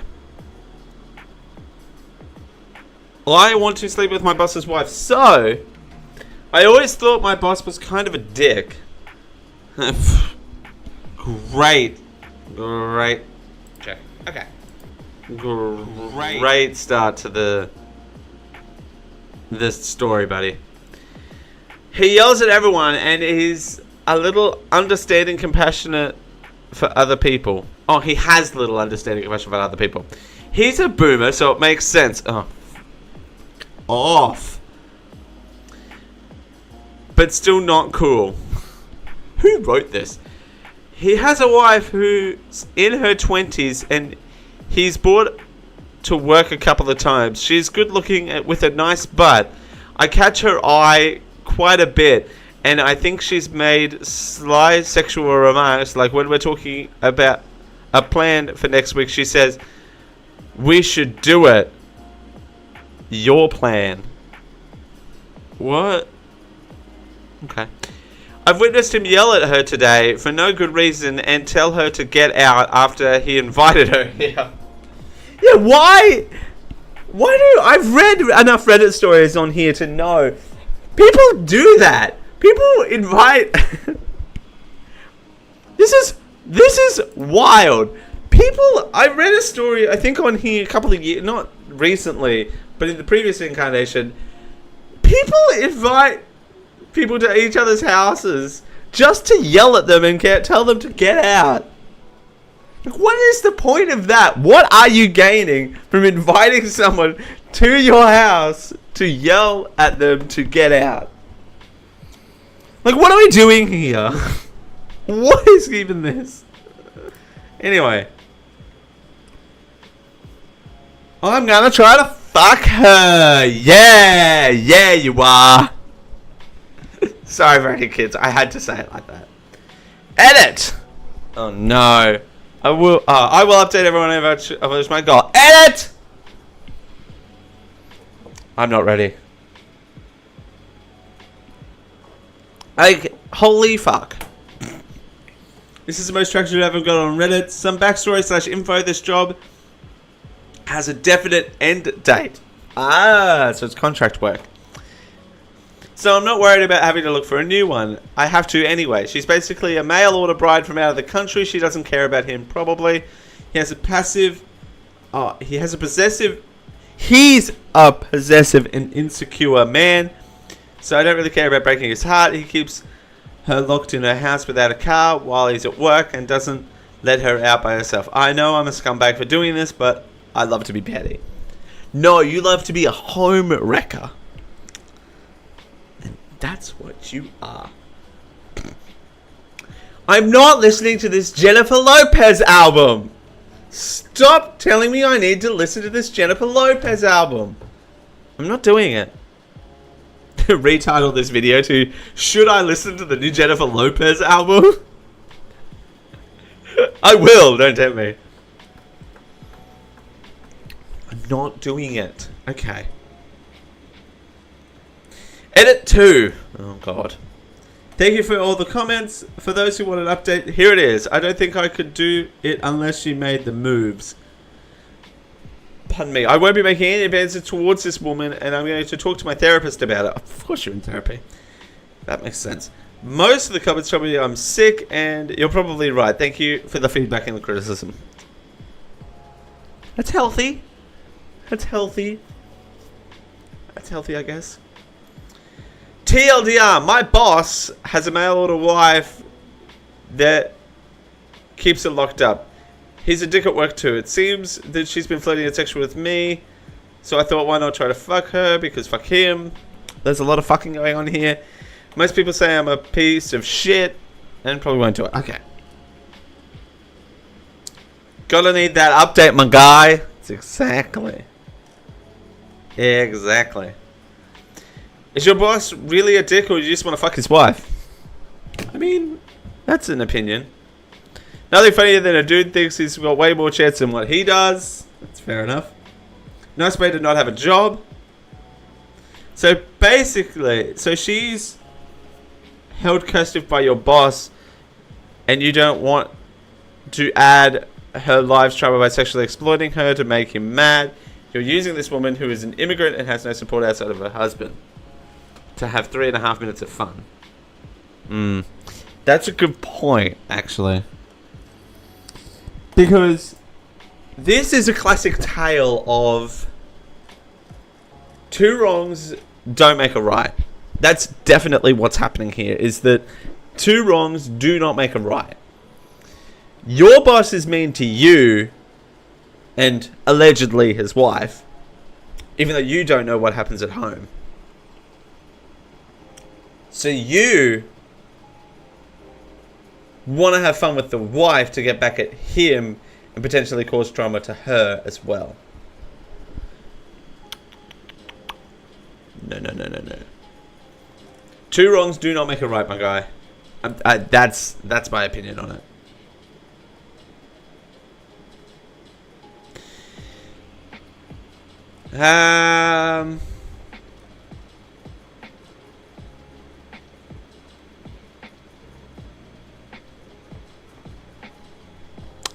I want to sleep with my boss's wife. So, I always thought my boss was kind of a dick. Great. Check. Okay. Great start to this story, buddy. He yells at everyone and he's a little understanding, compassionate for other people. Oh, he has little understanding, compassion for other people. He's a boomer, so it makes sense. Oh. Off. But still not cool. Who wrote this? He has a wife who's in her 20s and he's brought to work a couple of times. She's good looking with a nice butt. I catch her eye quite a bit and I think she's made sly sexual remarks, like when we're talking about a plan for next week, she says, "We should do it. Your plan." What? Okay. I've witnessed him yell at her today for no good reason and tell her to get out after he invited her here. Yeah, why? Why do... I've read enough Reddit stories on here to know people do that. People invite... This is wild. People... I read a story, I think on here a couple of years... Not recently, but in the previous incarnation. People invite people to each other's houses just to yell at them and tell them to get out. Like, what is the point of that? What are you gaining from inviting someone to your house to yell at them to get out? Like, what are we doing here? What is even this? Anyway. I'm gonna try to fuck her. Yeah, you are. Sorry for any kids. I had to say it like that. Edit. Oh no. I will update everyone about my goal. Edit. I'm not ready. Like, holy fuck. This is the most traction I've ever got on Reddit. Some backstory / info. This job has a definite end date. Ah, so it's contract work. So I'm not worried about having to look for a new one. I have to anyway. She's basically a mail order bride from out of the country. She doesn't care about him, probably. He's a possessive and insecure man. So I don't really care about breaking his heart. He keeps her locked in her house without a car while he's at work and doesn't let her out by herself. I know I'm a scumbag for doing this, but I love to be petty. No, you love to be a home wrecker. And that's what you are. I'm not listening to this Jennifer Lopez album. Stop telling me I need to listen to this Jennifer Lopez album. I'm not doing it. Retitle this video to "Should I listen to the new Jennifer Lopez album?" I will, don't tempt me. I'm not doing it. Okay. Edit 2. Oh god. Thank you for all the comments. For those who want an update, here it is. I don't think I could do it unless she made the moves. Pardon me. I won't be making any advances towards this woman, and I'm going to talk to my therapist about it. Of course you're in therapy. That makes sense. Most of the comments tell me I'm sick, and you're probably right. Thank you for the feedback and the criticism. That's healthy. That's healthy. That's healthy, I guess. TLDR, my boss has a mail order wife that keeps it locked up. He's a dick at work too. It seems that she's been flirting and sexual with me. So I thought, why not try to fuck her? Because fuck him. There's a lot of fucking going on here. Most people say I'm a piece of shit. And probably won't do it. Okay. Gonna need that update, my guy. It's exactly. Exactly. Is your boss really a dick, or do you just want to fuck his wife? I mean, that's an opinion. Nothing funnier than a dude thinks he's got way more chance than what he does. That's fair enough. Nice way to not have a job. So basically, she's held captive by your boss, and you don't want to add her life's trouble by sexually exploiting her to make him mad. You're using this woman who is an immigrant and has no support outside of her husband to have 3.5 minutes of fun. That's a good point, actually. Because this is a classic tale of two wrongs don't make a right. That's definitely what's happening here, is that two wrongs do not make a right. Your boss is mean to you and allegedly his wife, even though you don't know what happens at home. So you want to have fun with the wife to get back at him and potentially cause drama to her as well. No. Two wrongs do not make a right, my guy. That's my opinion on it.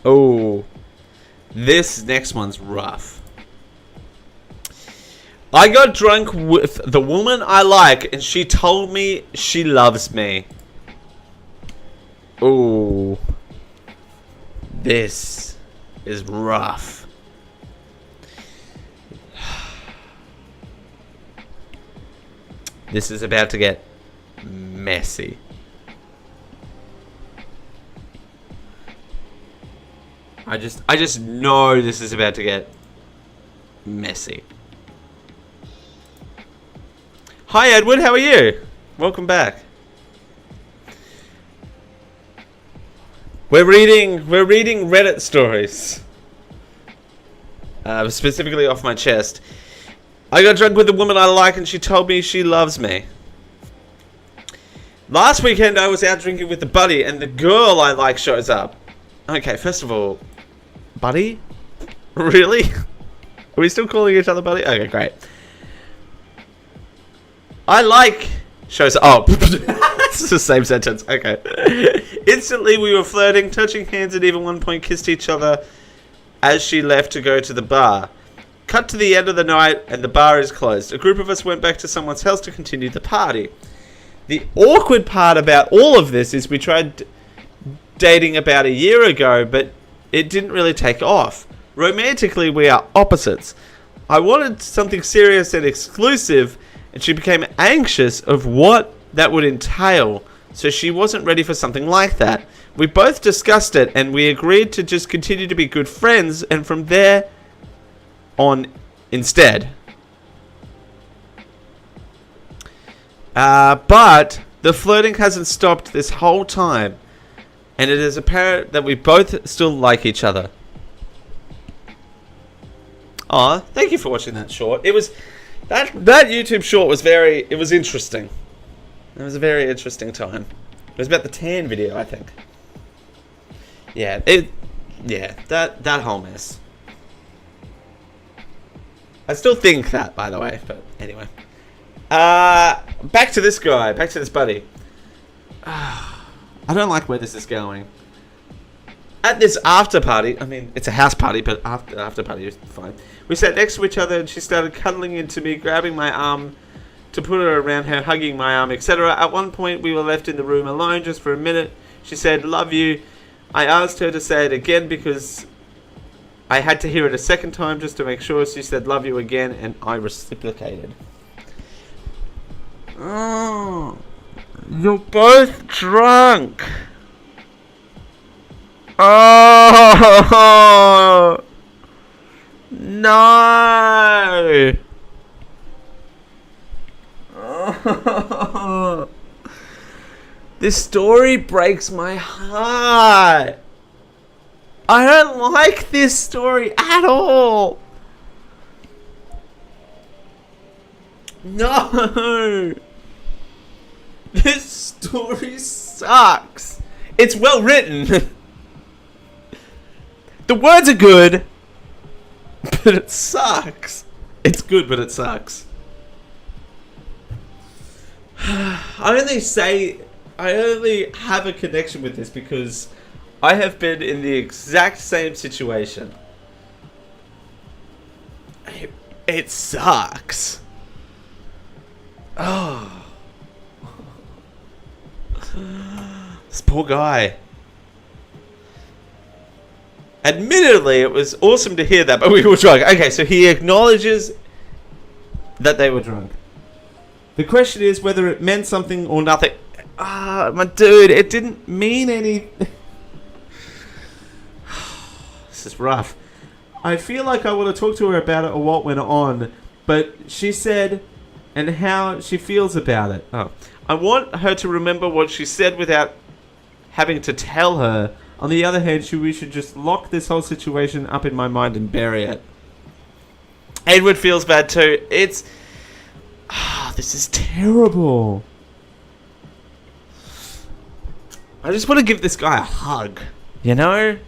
Oh, this next one's rough. I got drunk with the woman I like, and she told me she loves me. Oh, this is rough. This is about to get messy. I just know this is about to get messy. Hi Edward, how are you? Welcome back. We're reading Reddit stories. Specifically off my chest. I got drunk with a woman I like and she told me she loves me. Last weekend I was out drinking with a buddy and the girl I like shows up. Okay, first of all, buddy? Really? Are we still calling each other buddy? Okay, great. I like shows up. Oh, it's the same sentence. Okay. Instantly we were flirting, touching hands, and even one point kissed each other as she left to go to the bar. Cut to the end of the night and the bar is closed. A group of us went back to someone's house to continue the party. The awkward part about all of this is we tried dating about a year ago, but it didn't really take off. Romantically, we are opposites. I wanted something serious and exclusive, and she became anxious of what that would entail, so she wasn't ready for something like that. We both discussed it, and we agreed to just continue to be good friends, and from there on instead. But the flirting hasn't stopped this whole time, and it is apparent that we both still like each other. Aw, thank you for watching that short. It was that YouTube short was it was interesting. It was a very interesting time. It was about the tan video, I think. Yeah, that whole mess. I still think that, by the way, but anyway. Back to this guy, back to this buddy. I don't like where this is going. At this after party, I mean, it's a house party, but after party is fine. We sat next to each other and she started cuddling into me, grabbing my arm to put her around her, hugging my arm, etc. At one point, we were left in the room alone just for a minute. She said, "Love you." I asked her to say it again because I had to hear it a second time just to make sure. She said, "Love you" again, and I reciprocated. Oh, you're both drunk. Oh no! Oh. This story breaks my heart. I don't like this story at all. No. This story sucks. It's well written. The words are good, but it sucks. It's good, but it sucks. I only have a connection with this because I have been in the exact same situation. It sucks. Oh. This poor guy. Admittedly, it was awesome to hear that, but we were drunk. Okay, so he acknowledges that they were drunk. The question is whether it meant something or nothing. Ah, my dude, it didn't mean anything. This is rough. I feel like I want to talk to her about it or what went on, but she said and how she feels about it. Oh. I want her to remember what she said without having to tell her. On the other hand, we should just lock this whole situation up in my mind and bury it. Edward feels bad too. It's... this is terrible. I just want to give this guy a hug. You know?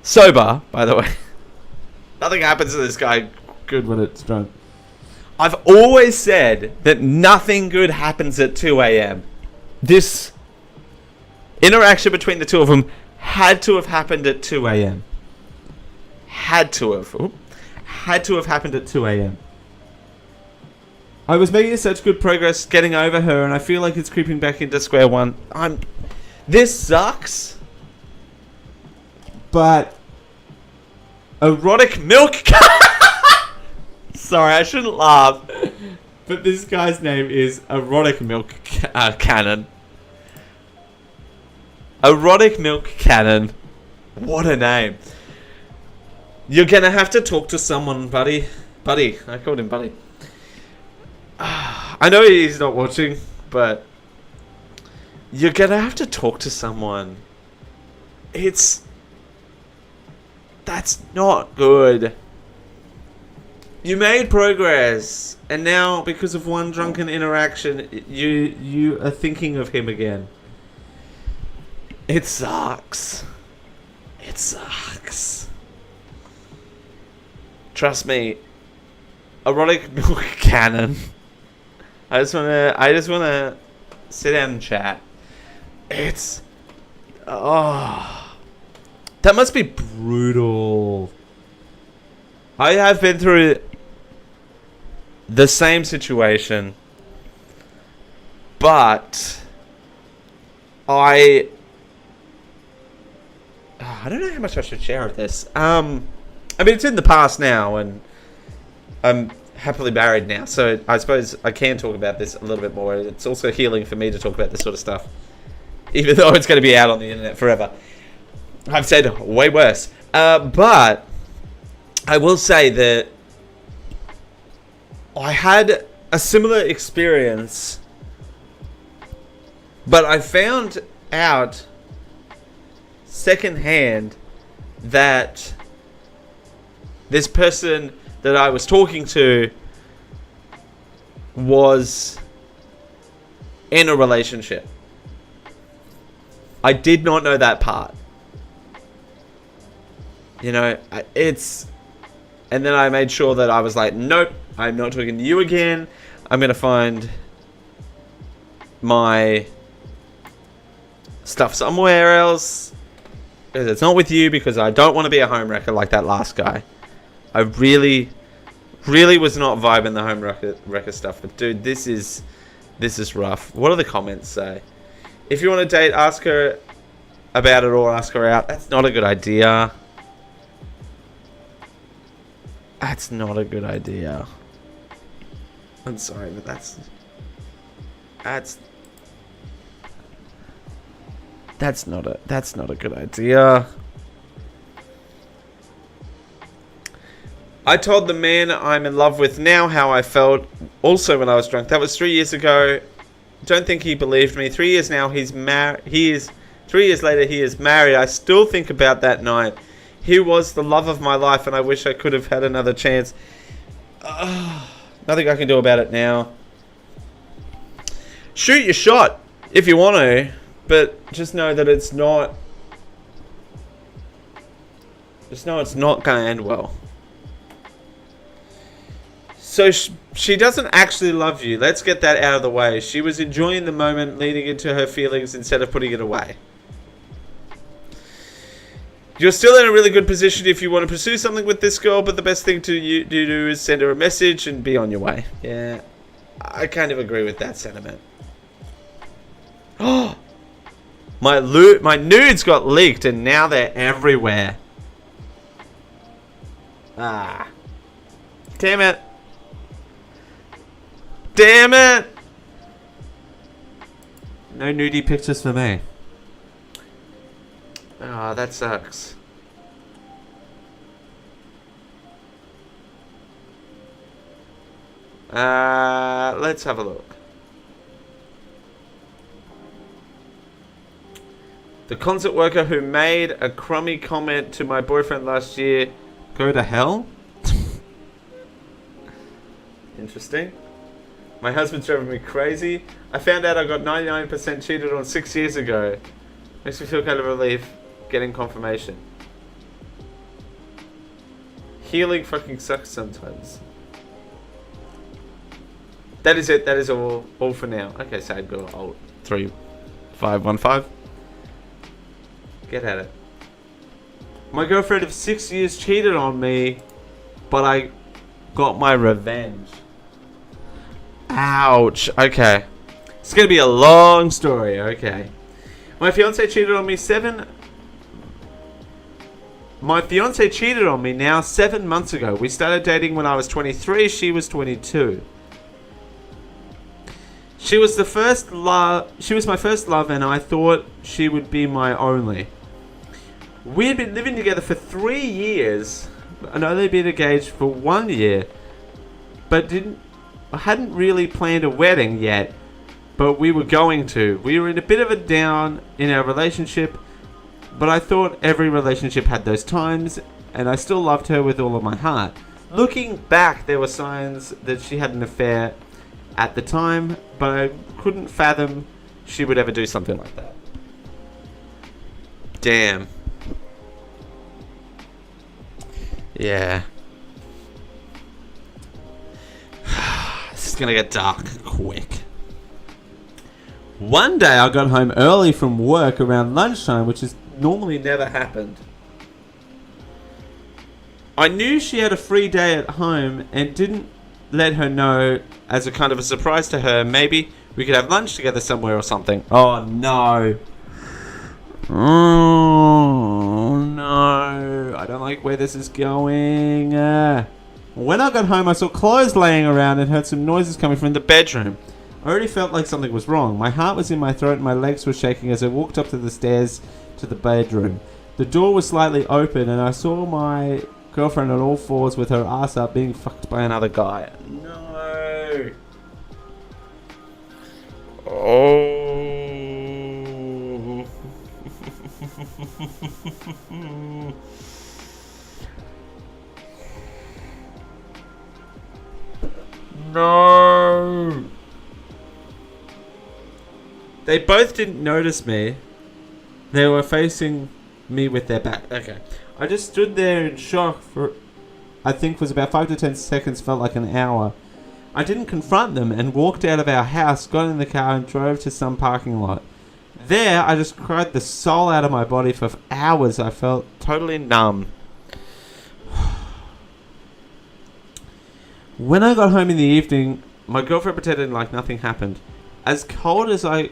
Sober, by the way. Nothing happens to this guy good when it's drunk. I've always said that nothing good happens at 2 a.m. This interaction between the two of them had to have happened at 2 a.m. Had to have. Oops. Had to have happened at 2 a.m. I was making such good progress getting over her, and I feel like it's creeping back into square one. This sucks. But erotic milk. Sorry, I shouldn't laugh. But this guy's name is Erotic Milk Cannon. Erotic Milk Cannon. What a name. You're gonna have to talk to someone, buddy. Buddy. I called him buddy. I know he's not watching, but you're gonna have to talk to someone. That's not good. You made progress, and now because of one drunken interaction, you are thinking of him again. It sucks. It sucks. Trust me. Erotic Milk Cannon. I just wanna sit down and chat. It's that must be brutal. I have been through the same situation, but I don't know how much I should share of this. I mean, it's in the past now, and I'm happily married now, so I suppose I can talk about this a little bit more. It's also healing for me to talk about this sort of stuff, even though it's going to be out on the internet forever. I've said way worse. But I will say that I had a similar experience, but I found out secondhand that this person that I was talking to was in a relationship. I did not know that part. You know, and then I made sure that I was like, nope, I'm not talking to you again. I'm going to find my stuff somewhere else. It's not with you because I don't want to be a home wrecker like that last guy. I really was not vibing the home wrecker stuff. But dude, this is rough. What do the comments say? If you want to date, ask her about it or ask her out. That's not a good idea. That's not a good idea. I'm sorry, but that's That's not a good idea. I told the man I'm in love with now how I felt also when I was drunk. That was 3 years ago. Don't think he believed me. 3 years now, 3 years later, he is married. I still think about that night. He was the love of my life, and I wish I could have had another chance. Nothing I can do about it now. Shoot your shot if you want to, but just know that it's not. Just know it's not going to end well. So she doesn't actually love you. Let's get that out of the way. She was enjoying the moment, leading into her feelings instead of putting it away. You're still in a really good position if you want to pursue something with this girl, but the best thing to do is send her a message and be on your way. Yeah, I kind of agree with that sentiment. Oh, my nudes got leaked and now they're everywhere. Ah, damn it. Damn it! No nudie pictures for me. Ah, that sucks. Let's have a look. The concert worker who made a crummy comment to my boyfriend last year. Go to hell? Interesting. My husband's driving me crazy. I found out I got 99% cheated on 6 years ago. Makes me feel kind of relief getting confirmation. Healing fucking sucks sometimes. That is it. That is all for now. Okay, sad girl. I'll 3515. Get at it. My girlfriend of 6 years cheated on me, but I got my revenge. Ouch. Okay. It's going to be a long story. Okay. My fiance cheated on me now 7 months ago. We started dating when I was 23. She was 22. She was my first love, and I thought she would be my only. We had been living together for 3 years and only been engaged for 1 year, but hadn't really planned a wedding yet, but we were going to. We were in a bit of a down in our relationship, but I thought every relationship had those times, and I still loved her with all of my heart. Looking back, there were signs that she had an affair at the time, but I couldn't fathom she would ever do something like that. Damn. Yeah. This is gonna get dark quick. One day I got home early from work around lunchtime, which has normally never happened. I knew she had a free day at home and didn't let her know as a kind of a surprise to her. Maybe we could have lunch together somewhere or something. Oh no. Oh no. I don't like where this is going. When I got home, I saw clothes laying around and heard some noises coming from the bedroom. I already felt like something was wrong. My heart was in my throat and my legs were shaking as I walked up to the stairs to the bedroom. The door was slightly open and I saw my girlfriend on all fours with her ass up being fucked by another guy. No. Oh. No. They both didn't notice me. They were facing me with their back. Okay. I just stood there in shock for, I think was about 5 to 10 seconds, felt like an hour. I didn't confront them and walked out of our house, got in the car and drove to some parking lot. There, I just cried the soul out of my body for hours. I felt totally numb. When I got home in the evening, my girlfriend pretended like nothing happened. As cold as I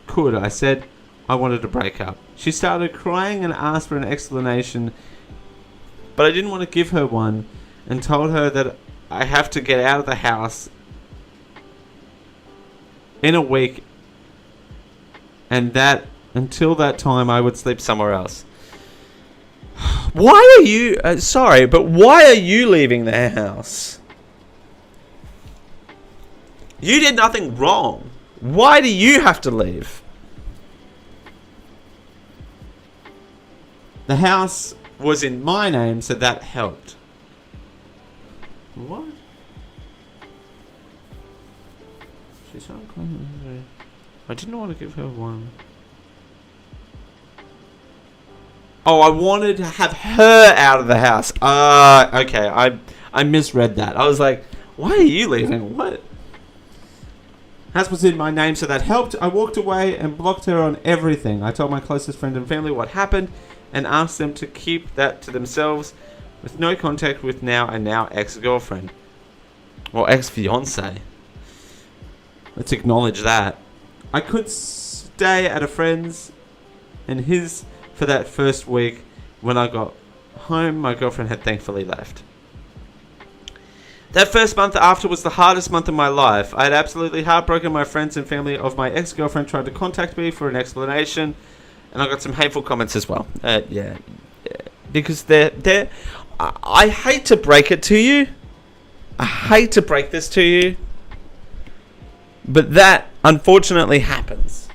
could, I said I wanted to break up. She started crying and asked for an explanation, but I didn't want to give her one and told her that I have to get out of the house in a week and Until that time, I would sleep somewhere else. Why are you... sorry, but why are you leaving the house? You did nothing wrong. Why do you have to leave? The house was in my name, so that helped. What? She's not claiming. I didn't want to give her one. Oh, I wanted to have her out of the house. Okay. I misread that. I was like, why are you leaving? What? House was in my name, so that helped. I walked away and blocked her on everything. I told my closest friend and family what happened and asked them to keep that to themselves with no contact with now ex-girlfriend. Or ex-fiancé. Let's acknowledge that. I could stay at a friend's and his for that first week. When I got home, my girlfriend had thankfully left. That first month after was the hardest month of my life. I had absolutely heartbroken. My friends and family of my ex-girlfriend tried to contact me for an explanation, and I got some hateful comments as well. Yeah. Because they're I hate to break it to you. I hate to break this to you. But that unfortunately happens.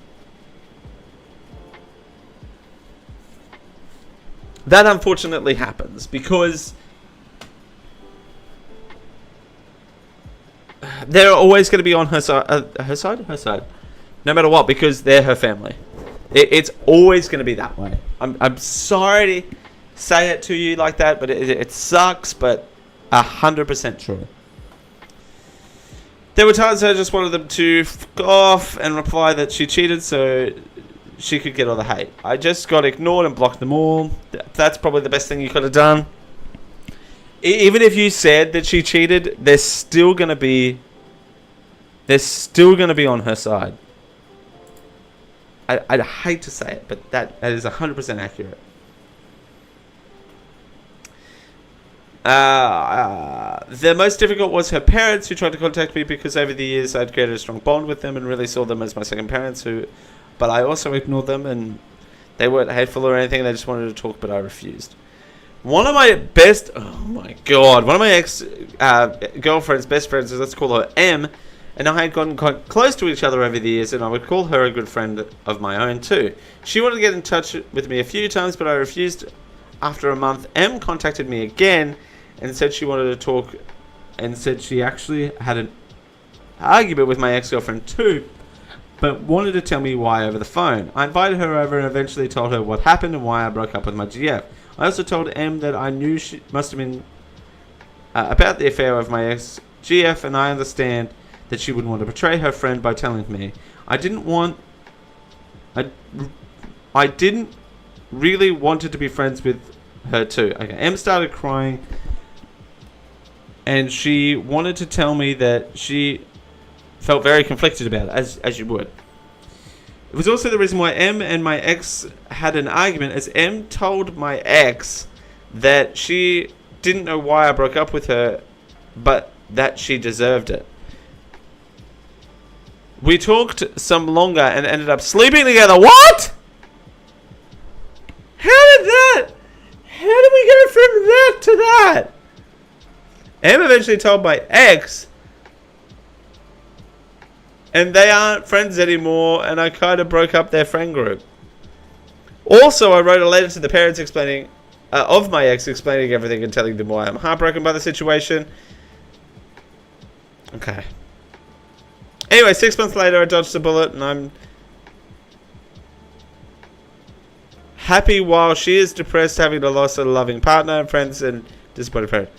That unfortunately happens because they're always going to be on her side. Her side. No matter what, because they're her family. It's always going to be that way. I'm sorry to say it to you like that, but it sucks, but 100% true. There were times I just wanted them to f*** off and reply that she cheated so she could get all the hate. I just got ignored and blocked them all. That's probably the best thing you could have done. Even if you said that she cheated, they're still gonna be on her side. I'd hate to say it, but that is 100% accurate. The most difficult was her parents, who tried to contact me because over the years I'd created a strong bond with them and really saw them as my second parents. But I also ignored them, and they weren't hateful or anything. They just wanted to talk, but I refused. One of my ex girlfriend's best friends, let's call her M, and I had gotten quite close to each other over the years, and I would call her a good friend of my own too. She wanted to get in touch with me a few times, but I refused. After a month, M contacted me again and said she wanted to talk, and said she actually had an argument with my ex-girlfriend too, but wanted to tell me why over the phone. I invited her over and eventually told her what happened and why I broke up with my GF. I also told M that I knew she must have been about the affair of my ex-GF, and I understand that she would want to betray her friend by telling me. I didn't really wanted to be friends with her too. Okay, M started crying, and she wanted to tell me that she felt very conflicted about it, as you would. It was also the reason why M and my ex had an argument, as M told my ex that she didn't know why I broke up with her, but that she deserved it. We talked some longer and ended up sleeping together. What? How did we go from that to that? M eventually told my ex, and they aren't friends anymore, and I kind of broke up their friend group. Also, I wrote a letter to the parents explaining of my ex, explaining everything and telling them why I'm heartbroken by the situation. Okay. Anyway, 6 months later, I dodged a bullet, and I'm happy while she is depressed, having the loss of a loving partner and friends and disappointed parent.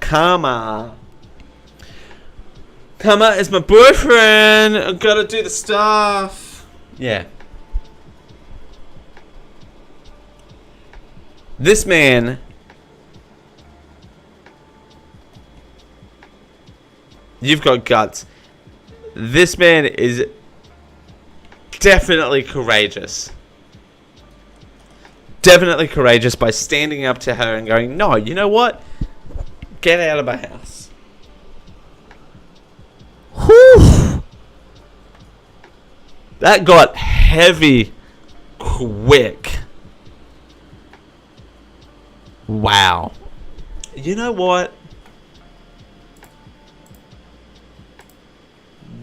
Karma is my boyfriend. I gotta do the stuff. Yeah. This man you've got guts. This man is definitely courageous. Definitely courageous by standing up to her and going, no, you know what? Get out of my house. Whew. That got heavy quick. Wow. You know what?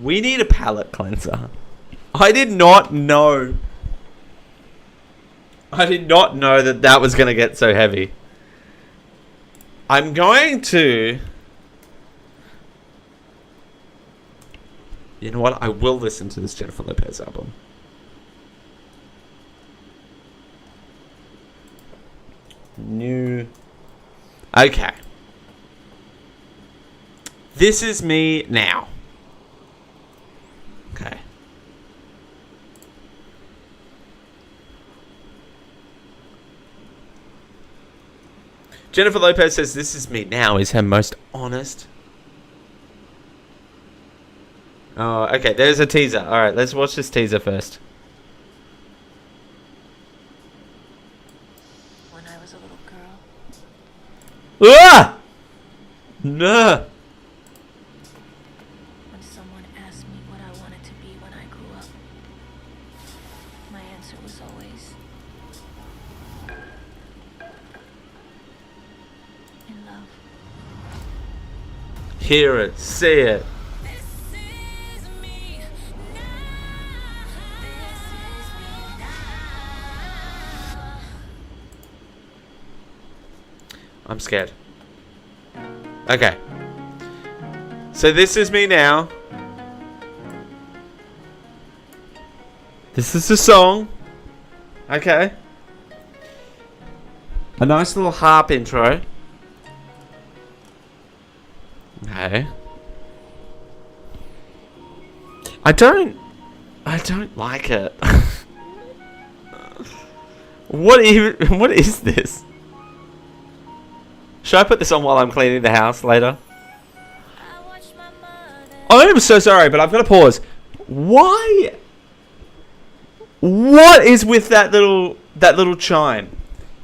We need a palate cleanser. I did not know that that was going to get so heavy. I'm going to... You know what? I will listen to this Jennifer Lopez album. New... Okay. This is me now. Okay. Jennifer Lopez says This Is Me Now is her most honest. Oh, okay. There's a teaser. Alright, let's watch this teaser first.
When I was a little girl.
Ah! No.
When someone asked me what I wanted to be when I grew up, my answer was always in love.
Hear it. See it. I'm scared. Okay. So this is me now. This is the song. Okay. A nice little harp intro. Okay. I don't like it. What is this? Should I put this on while I'm cleaning the house later? I am so sorry, but I've got to pause. Why? What is with that little chime?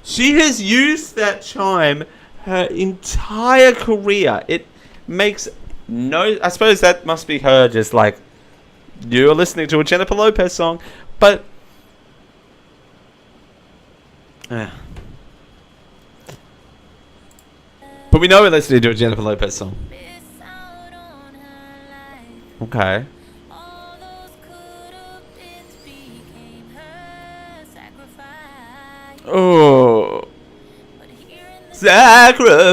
She has used that chime her entire career. It makes no... I suppose that must be her just like, you're listening to a Jennifer Lopez song, but... But we know we're listening to a Jennifer Lopez song. Okay. Oh. Sacrifice.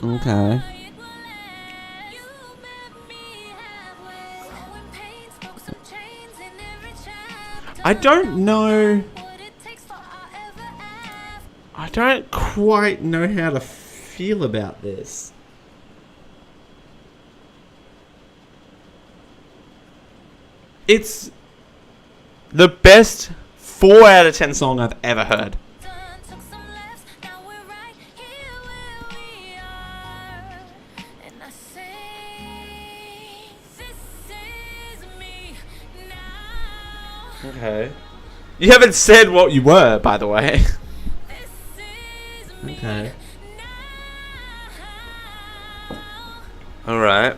Okay. I don't know. I don't quite know how to feel about this. It's the best 4 out of 10 song I've ever heard. Okay. You haven't said what you were, by the way. Okay. Alright.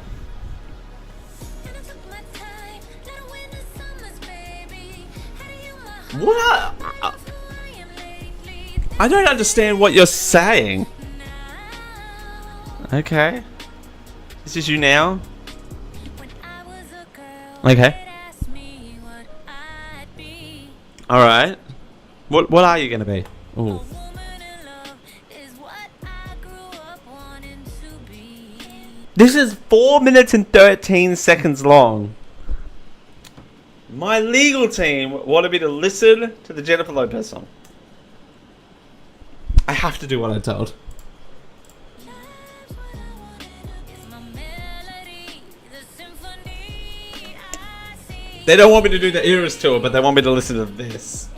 What? I don't understand what you're saying. Okay. This is you now? Okay. Alright. What are you gonna be? Ooh. This is 4 minutes and 13 seconds long. My legal team wanted me to listen to the Jennifer Lopez song. I have to do what I'm told. They don't want me to do the Eras tour, but they want me to listen to this.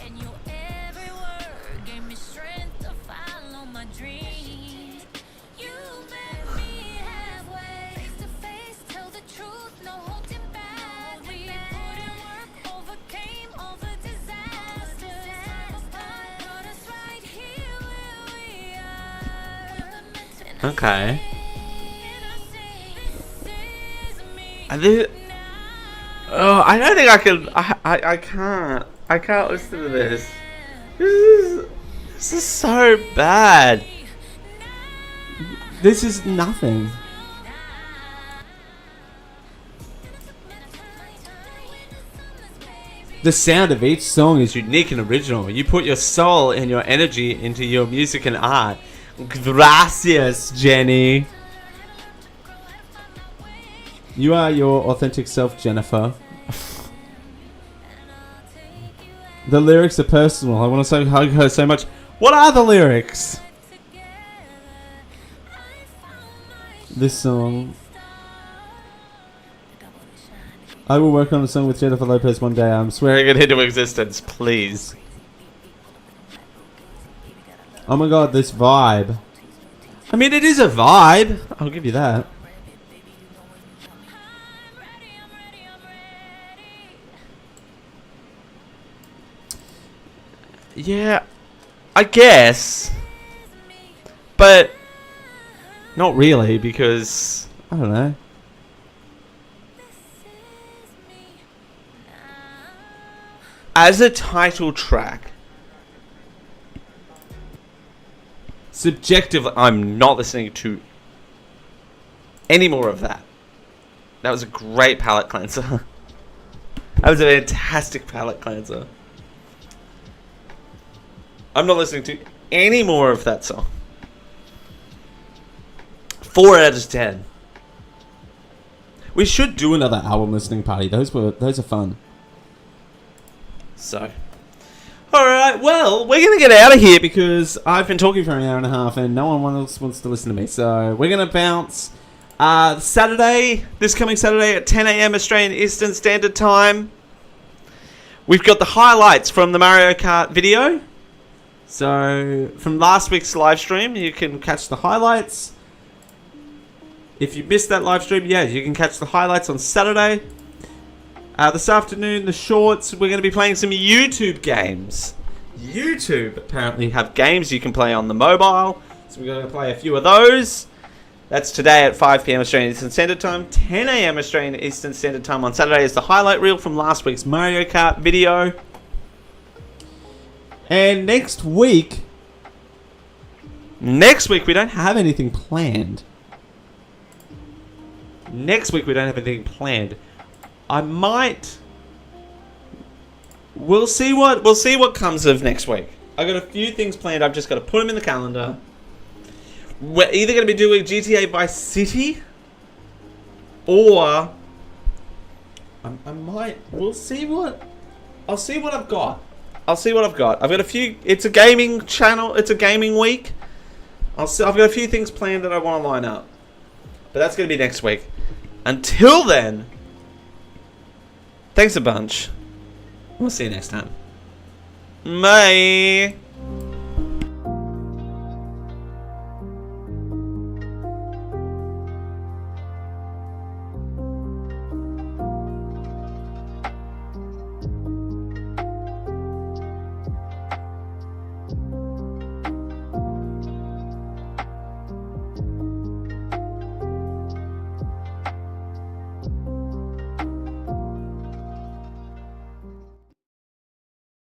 Okay. I don't think I can. I can't. I can't listen to this. This is so bad. This is nothing. The sound of each song is unique and original. You put your soul and your energy into your music and art. Gracias, Jenny. You are your authentic self, Jennifer. The lyrics are personal. I want to hug her so much. What are the lyrics? This song. I will work on a song with Jennifer Lopez one day. I'm swearing it into existence, please. Oh my god, this vibe. I mean, it is a vibe. I'll give you that. Yeah, I guess. But not really, because I don't know. As a title track, subjectively, I'm not listening to any more of that. That was a great palate cleanser. That was a fantastic palate cleanser. I'm not listening to any more of that song. 4 out of 10. We should do another album listening party. Those are fun. So, alright, well, we're going to get out of here because I've been talking for an hour and a half and no one else wants to listen to me. So, we're going to bounce this coming Saturday at 10 a.m. Australian Eastern Standard Time. We've got the highlights from the Mario Kart video. So, from last week's live stream, you can catch the highlights. If you missed that live stream, yeah, you can catch the highlights on Saturday. This afternoon, the shorts, we're going to be playing some YouTube games. YouTube apparently have games you can play on the mobile. So we're going to play a few of those. That's today at 5 p.m. Australian Eastern Standard Time. 10 a.m. Australian Eastern Standard Time on Saturday is the highlight reel from last week's Mario Kart video. And next week we don't have anything planned. I might. We'll see what comes of next week. I got a few things planned. I've just got to put them in the calendar. We're either going to be doing GTA Vice City, or I might. I'll see what I've got. I've got a few. It's a gaming channel. It's a gaming week. I've got a few things planned that I want to line up, but that's going to be next week. Until then, thanks a bunch. We'll see you next time. Bye.